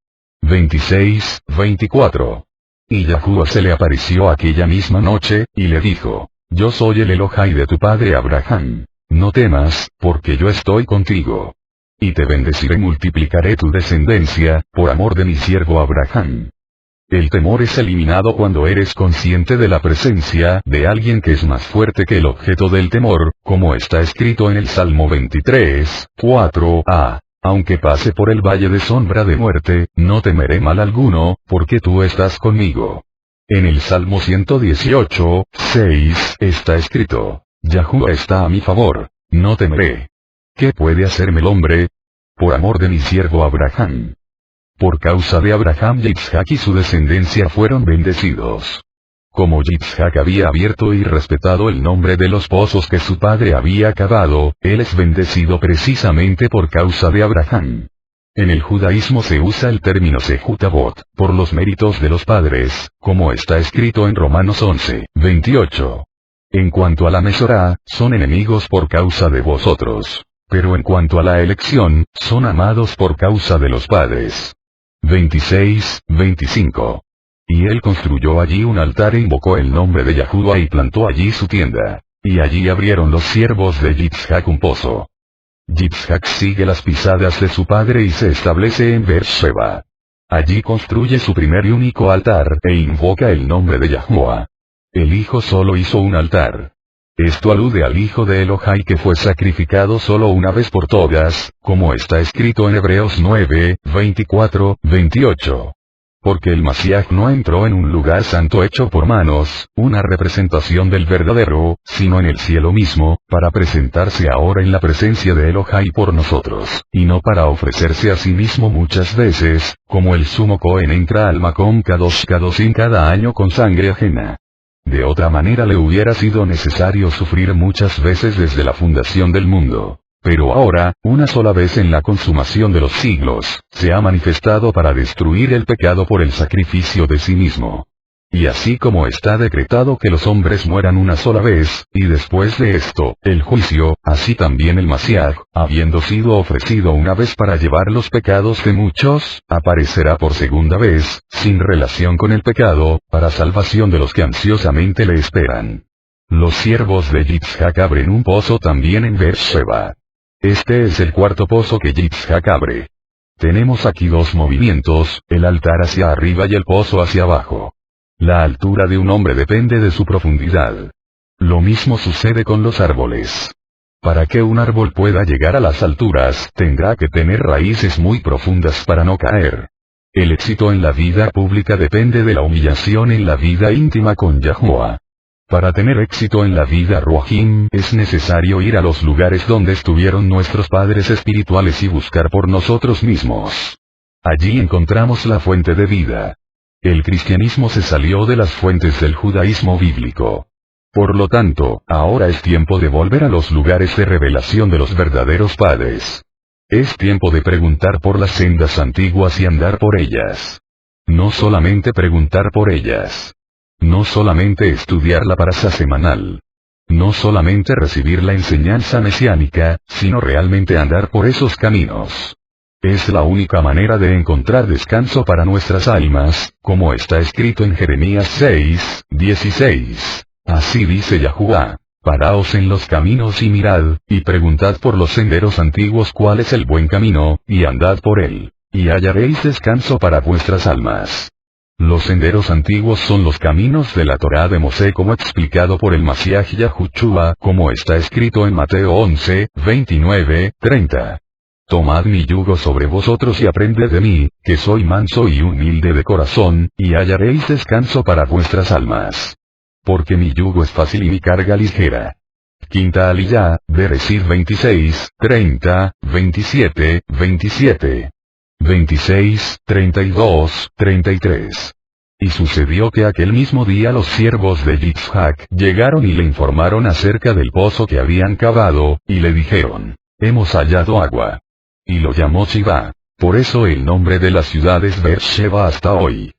Speaker 1: 26:24. Y Yahuwah se le apareció aquella misma noche, y le dijo, yo soy el Elohai de tu padre Abraham. No temas, porque yo estoy contigo. Y te bendeciré y multiplicaré tu descendencia, por amor de mi siervo Abraham. El temor es eliminado cuando eres consciente de la presencia de alguien que es más fuerte que el objeto del temor, como está escrito en el Salmo 23:4a. Aunque pase por el valle de sombra de muerte, no temeré mal alguno, porque tú estás conmigo. En el Salmo 118:6 está escrito, Yahuwah está a mi favor, no temeré. ¿Qué puede hacerme el hombre? Por amor de mi siervo Abraham. Por causa de Abraham, Yitzhak y su descendencia fueron bendecidos. Como Yitzhak había abierto y respetado el nombre de los pozos que su padre había cavado, él es bendecido precisamente por causa de Abraham. En el judaísmo se usa el término Sehutabot, por los méritos de los padres, como está escrito en Romanos 11:28. En cuanto a la Mesorá, son enemigos por causa de vosotros. Pero en cuanto a la elección, son amados por causa de los padres. 26:25. Y él construyó allí un altar e invocó el nombre de Yahuwah y plantó allí su tienda. Y allí abrieron los siervos de Yitzhak un pozo. Yitzhak sigue las pisadas de su padre y se establece en Beersheba. Allí construye su primer y único altar e invoca el nombre de Yahuwah. El hijo solo hizo un altar. Esto alude al hijo de Elohai que fue sacrificado solo una vez por todas, como está escrito en Hebreos 9:24-28. Porque el Mashiach no entró en un lugar santo hecho por manos, una representación del verdadero, sino en el cielo mismo, para presentarse ahora en la presencia de Elohai por nosotros, y no para ofrecerse a sí mismo muchas veces, como el sumo Cohen entra al Makom Kadosh Kadoshim cada año con sangre ajena. De otra manera le hubiera sido necesario sufrir muchas veces desde la fundación del mundo. Pero ahora, una sola vez en la consumación de los siglos, se ha manifestado para destruir el pecado por el sacrificio de sí mismo. Y así como está decretado que los hombres mueran una sola vez, y después de esto, el juicio, así también el Mashiach, habiendo sido ofrecido una vez para llevar los pecados de muchos, aparecerá por segunda vez, sin relación con el pecado, para salvación de los que ansiosamente le esperan. Los siervos de Yitzhak abren un pozo también en Beersheba. Este es el cuarto pozo que Yitzhak abre. Tenemos aquí 2 movimientos, el altar hacia arriba y el pozo hacia abajo. La altura de un hombre depende de su profundidad. Lo mismo sucede con los árboles. Para que un árbol pueda llegar a las alturas, tendrá que tener raíces muy profundas para no caer. El éxito en la vida pública depende de la humillación en la vida íntima con Yahuwah. Para tener éxito en la vida Ruahim, es necesario ir a los lugares donde estuvieron nuestros padres espirituales y buscar por nosotros mismos. Allí encontramos la fuente de vida. El cristianismo se salió de las fuentes del judaísmo bíblico. Por lo tanto, ahora es tiempo de volver a los lugares de revelación de los verdaderos padres. Es tiempo de preguntar por las sendas antiguas y andar por ellas. No solamente preguntar por ellas. No solamente estudiar la parasha semanal. No solamente recibir la enseñanza mesiánica, sino realmente andar por esos caminos. Es la única manera de encontrar descanso para nuestras almas, como está escrito en Jeremías 6:16. Así dice Yahuwah: paraos en los caminos y mirad, y preguntad por los senderos antiguos cuál es el buen camino, y andad por él, y hallaréis descanso para vuestras almas. Los senderos antiguos son los caminos de la Torá de Mosé como explicado por el Mashiach Yahushua, como está escrito en Mateo 11:29-30. Tomad mi yugo sobre vosotros y aprended de mí, que soy manso y humilde de corazón, y hallaréis descanso para vuestras almas. Porque mi yugo es fácil y mi carga ligera. Quinta Aliyá, Bereshit 26:30-27. 26:32-33. Y sucedió que aquel mismo día los siervos de Yitzhak llegaron y le informaron acerca del pozo que habían cavado, y le dijeron: hemos hallado agua. Y lo llamó Shivá. Por eso el nombre de la ciudad es Beersheba hasta hoy.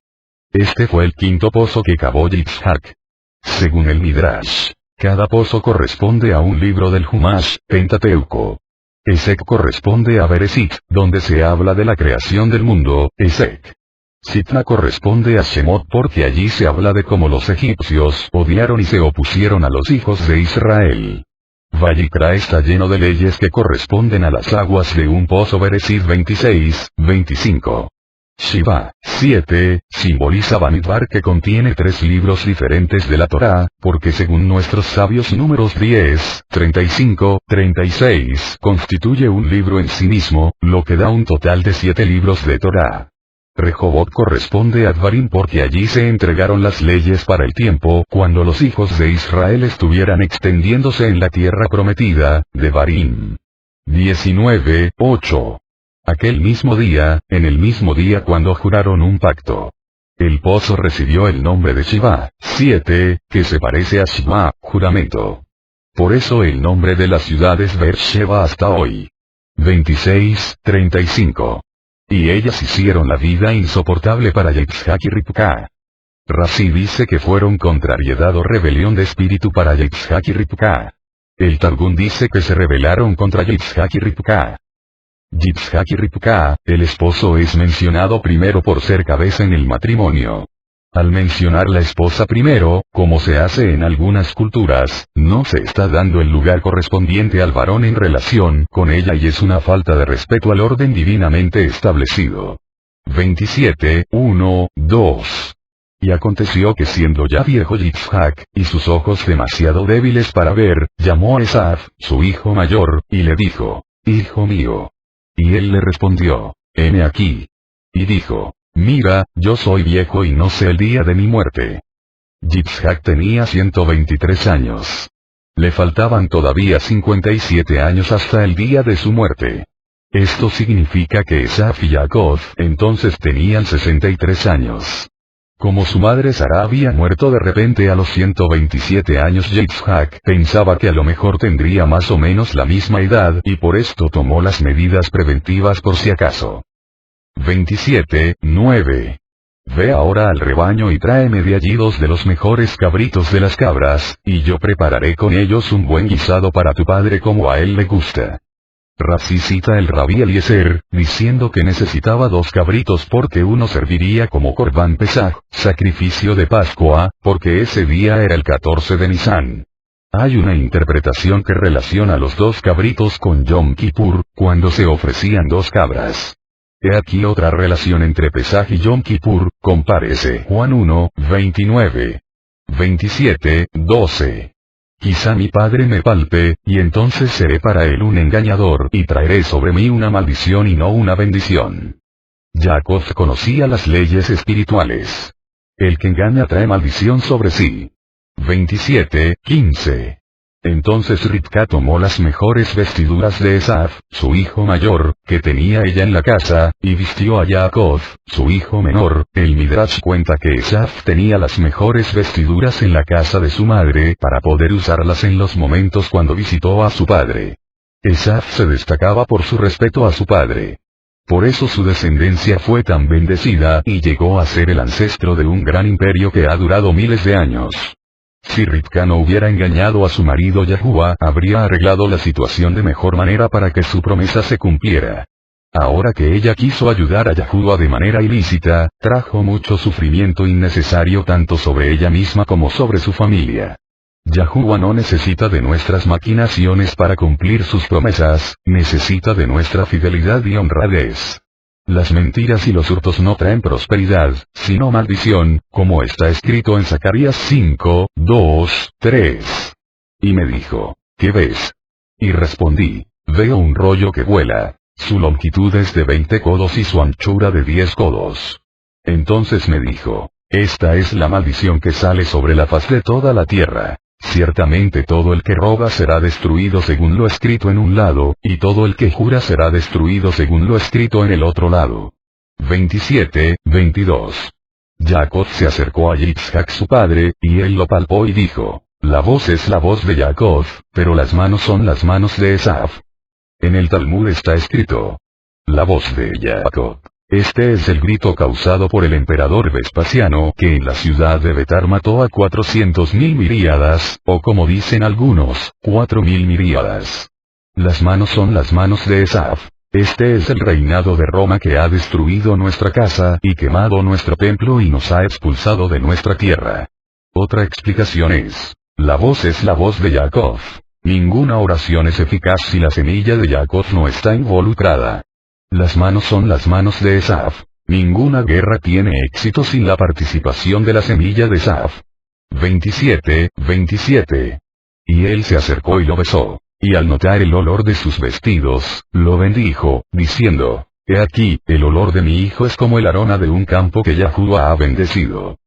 Speaker 1: Este fue el quinto pozo que cavó Yitzhak. Según el Midrash, cada pozo corresponde a un libro del Humash, Pentateuco. Esek corresponde a Bereshit, donde se habla de la creación del mundo, Esek. Sitna corresponde a Shemot porque allí se habla de cómo los egipcios odiaron y se opusieron a los hijos de Israel. Vayikra está lleno de leyes que corresponden a las aguas de un pozo Bereshit 26:25. Shiva, 7, simboliza Bamidbar que contiene 3 libros diferentes de la Torá, porque según nuestros sabios números 10:35-36 constituye un libro en sí mismo, lo que da un total de 7 libros de Torá. Rehobot corresponde a Dvarim porque allí se entregaron las leyes para el tiempo cuando los hijos de Israel estuvieran extendiéndose en la tierra prometida, Devarim. 19:8. Aquel mismo día, en el mismo día cuando juraron un pacto. El pozo recibió el nombre de Shiva, 7, que se parece a Shema, juramento. Por eso el nombre de la ciudad es Beersheba hasta hoy. 26:35. Y ellas hicieron la vida insoportable para Yitzhak y Ribka. Rashi dice que fueron contrariedad o rebelión de espíritu para Yitzhak y Ribka. El Targum dice que se rebelaron contra Yitzhak y Ribka. Yitzhak y Ribka, el esposo es mencionado primero por ser cabeza en el matrimonio. Al mencionar la esposa primero, como se hace en algunas culturas, no se está dando el lugar correspondiente al varón en relación con ella y es una falta de respeto al orden divinamente establecido. 27:1-2. Y aconteció que siendo ya viejo Yitzhak, y sus ojos demasiado débiles para ver, llamó a Esaf, su hijo mayor, y le dijo: hijo mío. Y él le respondió: heme aquí. Y dijo: mira, yo soy viejo y no sé el día de mi muerte. Yitzhak tenía 123 años. Le faltaban todavía 57 años hasta el día de su muerte. Esto significa que Esaf y Jacob entonces tenían 63 años. Como su madre Sara había muerto de repente a los 127 años, Yitzhak pensaba que a lo mejor tendría más o menos la misma edad y por esto tomó las medidas preventivas por si acaso. 27:9. Ve ahora al rebaño y tráeme de allí 2 de los mejores cabritos de las cabras, y yo prepararé con ellos un buen guisado para tu padre como a él le gusta. Rashi cita el Rabí Eliezer, diciendo que necesitaba 2 cabritos porque uno serviría como Corban Pesaj, sacrificio de Pascua, porque ese día era el 14 de Nisan. Hay una interpretación que relaciona los 2 cabritos con Yom Kippur, cuando se ofrecían 2 cabras. He aquí otra relación entre Pesaj y Yom Kippur, compárese Juan 1:29. 27:12. Quizá mi padre me palpe, y entonces seré para él un engañador y traeré sobre mí una maldición y no una bendición. Jacob conocía las leyes espirituales. El que engaña trae maldición sobre sí. 27:15. Entonces Ribka tomó las mejores vestiduras de Esaf, su hijo mayor, que tenía ella en la casa, y vistió a Jacob, su hijo menor. El Midrash cuenta que Esaf tenía las mejores vestiduras en la casa de su madre para poder usarlas en los momentos cuando visitó a su padre. Esaf se destacaba por su respeto a su padre. Por eso su descendencia fue tan bendecida y llegó a ser el ancestro de un gran imperio que ha durado miles de años. Si Ribka no hubiera engañado a su marido Yahuwah, habría arreglado la situación de mejor manera para que su promesa se cumpliera. Ahora que ella quiso ayudar a Yahuwah de manera ilícita, trajo mucho sufrimiento innecesario tanto sobre ella misma como sobre su familia. Yahuwah no necesita de nuestras maquinaciones para cumplir sus promesas, necesita de nuestra fidelidad y honradez. Las mentiras y los hurtos no traen prosperidad, sino maldición, como está escrito en Zacarías 5:2-3. Y me dijo, ¿qué ves? Y respondí, veo un rollo que vuela, su longitud es de 20 codos y su anchura de 10 codos. Entonces me dijo, esta es la maldición que sale sobre la faz de toda la tierra. Ciertamente todo el que roba será destruido según lo escrito en un lado, y todo el que jura será destruido según lo escrito en el otro lado. 27:22. Jacob se acercó a Yitzhak su padre, y él lo palpó y dijo, la voz es la voz de Jacob, pero las manos son las manos de Esaf. En el Talmud está escrito, la voz de Jacob. Este es el grito causado por el emperador Vespasiano que en la ciudad de Betar mató a 400.000 miríadas, o como dicen algunos, 4.000 miríadas. Las manos son las manos de Esaf. Este es el reinado de Roma que ha destruido nuestra casa y quemado nuestro templo y nos ha expulsado de nuestra tierra. Otra explicación es, la voz es la voz de Jacob. Ninguna oración es eficaz si la semilla de Jacob no está involucrada. Las manos son las manos de Esaf. Ninguna guerra tiene éxito sin la participación de la semilla de Esaf. 27:27. Y él se acercó y lo besó, y al notar el olor de sus vestidos, lo bendijo, diciendo, he aquí, el olor de mi hijo es como el aroma de un campo que Yahuwah ha bendecido.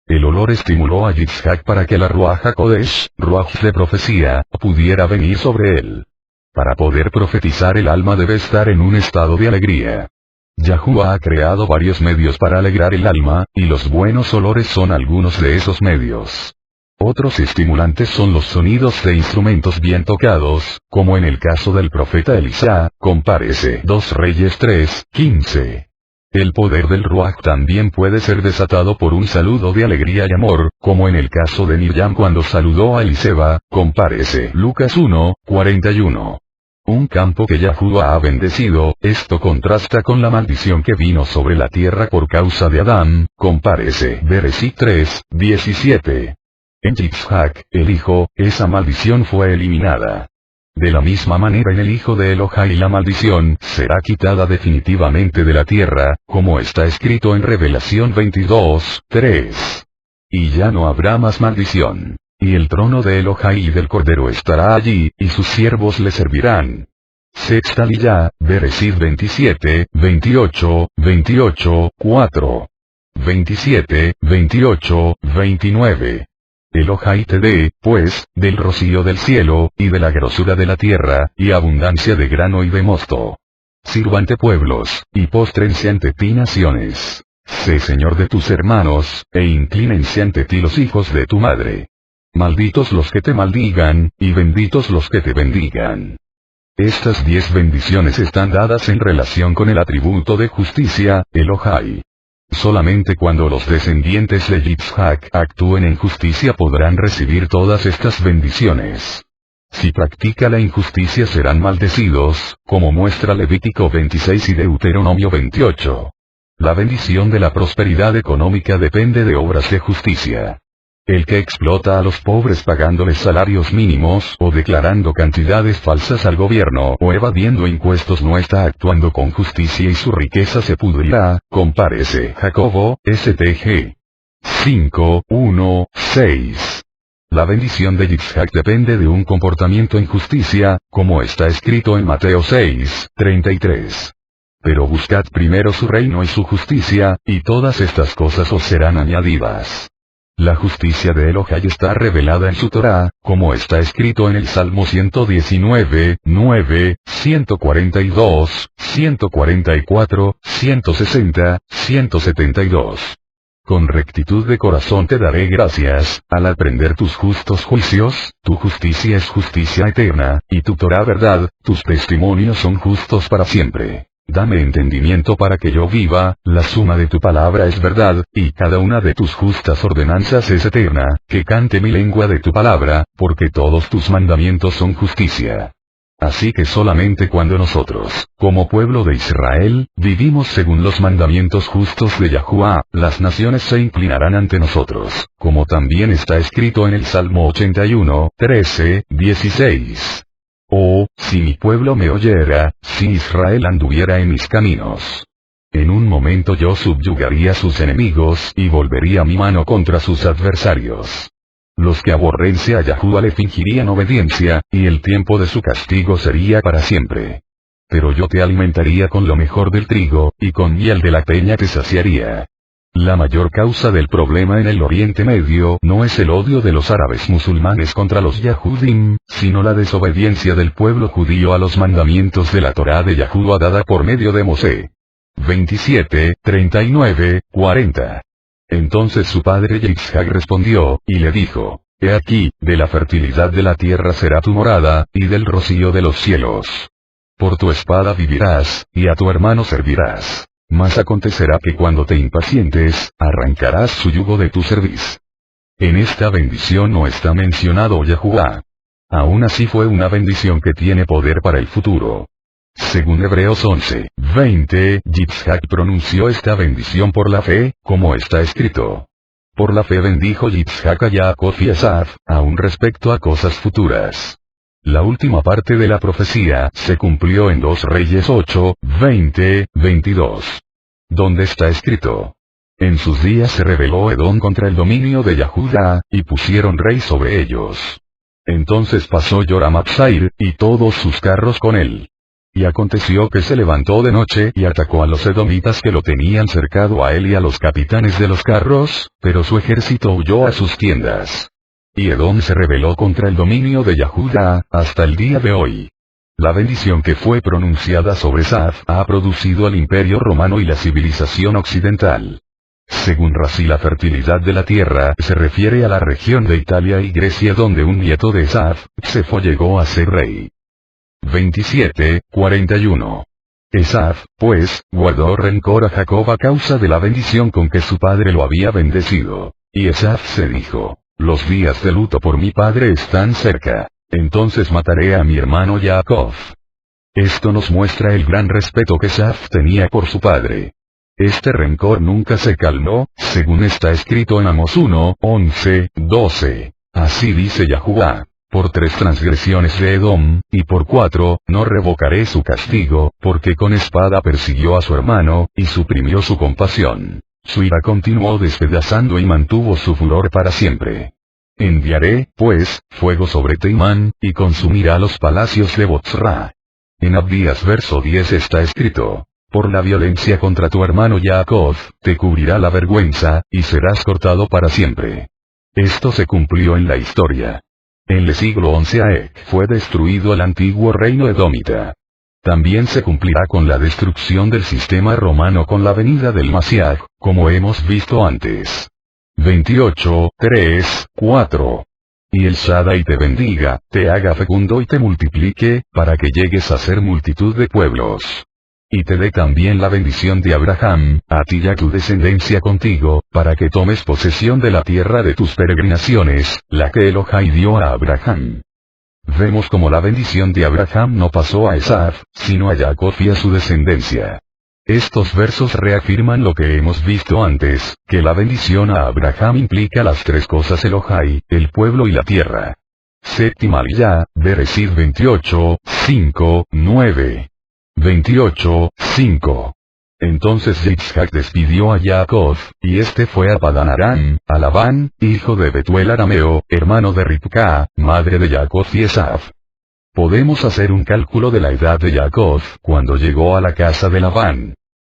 Speaker 1: El olor estimuló a Yitzhak para que la Ruach HaKodesh, Ruach de profecía, pudiera venir sobre él. Para poder profetizar el alma debe estar en un estado de alegría. Yahuwah ha creado varios medios para alegrar el alma, y los buenos olores son algunos de esos medios. Otros estimulantes son los sonidos de instrumentos bien tocados, como en el caso del profeta Elisá, compárese 2 Reyes 3:15. El poder del Ruach también puede ser desatado por un saludo de alegría y amor, como en el caso de Miriam cuando saludó a Eliseba, compárese Lucas 1:41. Un campo que Yahuwah ha bendecido, esto contrasta con la maldición que vino sobre la tierra por causa de Adán, compárese Bereshit 3:17. En Yitzhak, el hijo, esa maldición fue eliminada. De la misma manera en el hijo de Elohai la maldición será quitada definitivamente de la tierra, como está escrito en Revelación 22:3. Y ya no habrá más maldición. Y el trono de Elohai y del Cordero estará allí, y sus siervos le servirán. Sextaliyah, Bereshit 27:28-4. 27:28-29. Elohai te dé, pues, del rocío del cielo, y de la grosura de la tierra, y abundancia de grano y de mosto. Sirvante pueblos, y póstrense ante ti naciones. Sé señor de tus hermanos, e inclínense ante ti los hijos de tu madre. Malditos los que te maldigan, y benditos los que te bendigan. Estas 10 bendiciones están dadas en relación con el atributo de justicia, Elohai. Solamente cuando los descendientes de Yitzhak actúen en justicia podrán recibir todas estas bendiciones. Si practica la injusticia serán maldecidos, como muestra Levítico 26 y Deuteronomio 28. La bendición de la prosperidad económica depende de obras de justicia. El que explota a los pobres pagándoles salarios mínimos o declarando cantidades falsas al gobierno o evadiendo impuestos no está actuando con justicia y su riqueza se pudrirá, compárese Jacobo, STG 5:1-6. La bendición de Yitzhak depende de un comportamiento en justicia, como está escrito en Mateo 6:33. Pero buscad primero su reino y su justicia, y todas estas cosas os serán añadidas. La justicia de Elohai está revelada en su Torá, como está escrito en el Salmo 119:9, 142, 144, 160, 172. Con rectitud de corazón te daré gracias, al aprender tus justos juicios, tu justicia es justicia eterna, y tu Torá verdad, tus testimonios son justos para siempre. Dame entendimiento para que yo viva, la suma de tu palabra es verdad, y cada una de tus justas ordenanzas es eterna, que cante mi lengua de tu palabra, porque todos tus mandamientos son justicia. Así que solamente cuando nosotros, como pueblo de Israel, vivimos según los mandamientos justos de Yahuwah, las naciones se inclinarán ante nosotros, como también está escrito en el Salmo 81:13-16. Oh, si mi pueblo me oyera, si Israel anduviera en mis caminos. En un momento yo subyugaría a sus enemigos y volvería mi mano contra sus adversarios. Los que aborrecen a Yahuwah le fingirían obediencia, y el tiempo de su castigo sería para siempre. Pero yo te alimentaría con lo mejor del trigo, y con miel de la peña te saciaría. La mayor causa del problema en el Oriente Medio no es el odio de los árabes musulmanes contra los Yahudim, sino la desobediencia del pueblo judío a los mandamientos de la Torá de Yahuwah dada por medio de Mosé. 27:39-40. Entonces su padre Yitzhak respondió, y le dijo: He aquí, de la fertilidad de la tierra será tu morada, y del rocío de los cielos. Por tu espada vivirás, y a tu hermano servirás. Mas acontecerá que cuando te impacientes, arrancarás su yugo de tu cerviz. En esta bendición no está mencionado Yahuwah. Aún así fue una bendición que tiene poder para el futuro. Según Hebreos 11:20, Yitzhak pronunció esta bendición por la fe, como está escrito. Por la fe bendijo Yitzhak a Jacob y Esaf, aún respecto a cosas futuras. La última parte de la profecía se cumplió en 2 Reyes 8:20-22. Donde está escrito: En sus días se rebeló Edom contra el dominio de Yahudah, y pusieron rey sobre ellos. Entonces pasó Joram a Psair, y todos sus carros con él. Y aconteció que se levantó de noche y atacó a los edomitas que lo tenían cercado a él y a los capitanes de los carros, pero su ejército huyó a sus tiendas. Y Edom se rebeló contra el dominio de Yahudah, hasta el día de hoy. La bendición que fue pronunciada sobre Saf ha producido al imperio romano y la civilización occidental. Según Razi, la fertilidad de la tierra se refiere a la región de Italia y Grecia donde un nieto de Saf, Psefo, llegó a ser rey. 27:41. Esaf, pues, guardó rencor a Jacob a causa de la bendición con que su padre lo había bendecido. Y Esaf se dijo: Los días de luto por mi padre están cerca. Entonces mataré a mi hermano Jacob. Esto nos muestra el gran respeto que Esaf tenía por su padre. Este rencor nunca se calmó, según está escrito en Amos 1:11-12. Así dice Yahuwah: Por 3 transgresiones de Edom, y por 4, no revocaré su castigo, porque con espada persiguió a su hermano, y suprimió su compasión. Su ira continuó despedazando y mantuvo su furor para siempre. Enviaré, pues, fuego sobre Teimán, y consumirá los palacios de Botzra. En Abdías verso 10 está escrito: Por la violencia contra tu hermano Jacob, te cubrirá la vergüenza, y serás cortado para siempre. Esto se cumplió en la historia. En el siglo XI Aek fue destruido el antiguo reino edomita. También se cumplirá con la destrucción del sistema romano con la venida del Mashiach, como hemos visto antes. 28:3-4. Y el Shaddai te bendiga, te haga fecundo y te multiplique, para que llegues a ser multitud de pueblos. Y te dé también la bendición de Abraham, a ti y a tu descendencia contigo, para que tomes posesión de la tierra de tus peregrinaciones, la que Elohai dio a Abraham. Vemos como la bendición de Abraham no pasó a Esaf, sino a Jacob y a su descendencia. Estos versos reafirman lo que hemos visto antes, que la bendición a Abraham implica las 3 cosas Elohai, el pueblo y la tierra. Séptima Aliyá, Bereshit 28:5-9. 28:5. Entonces Yitzhak despidió a Jacob, y este fue a Padán Aram, a Labán, hijo de Betuel arameo, hermano de Ribca, madre de Jacob y Esaf. Podemos hacer un cálculo de la edad de Jacob cuando llegó a la casa de Labán.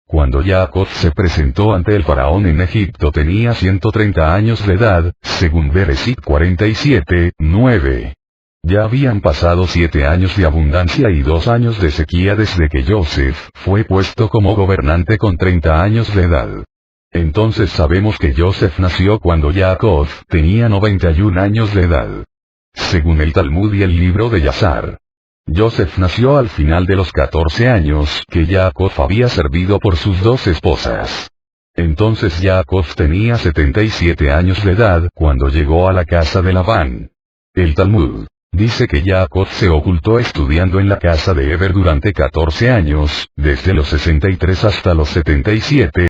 Speaker 1: Cuando Jacob se presentó ante el faraón en Egipto tenía 130 años de edad, según Bereshit 47, 9. Ya habían pasado 7 años de abundancia y 2 años de sequía desde que Joseph fue puesto como gobernante con 30 años de edad. Entonces sabemos que Joseph nació cuando Jacob tenía 91 años de edad. Según el Talmud y el libro de Yazar, Joseph nació al final de los 14 años que Jacob había servido por sus 2 esposas. Entonces Jacob tenía 77 años de edad cuando llegó a la casa de Labán. El Talmud dice que Jacob se ocultó estudiando en la casa de Eber durante 14 años, desde los 63 hasta los 77,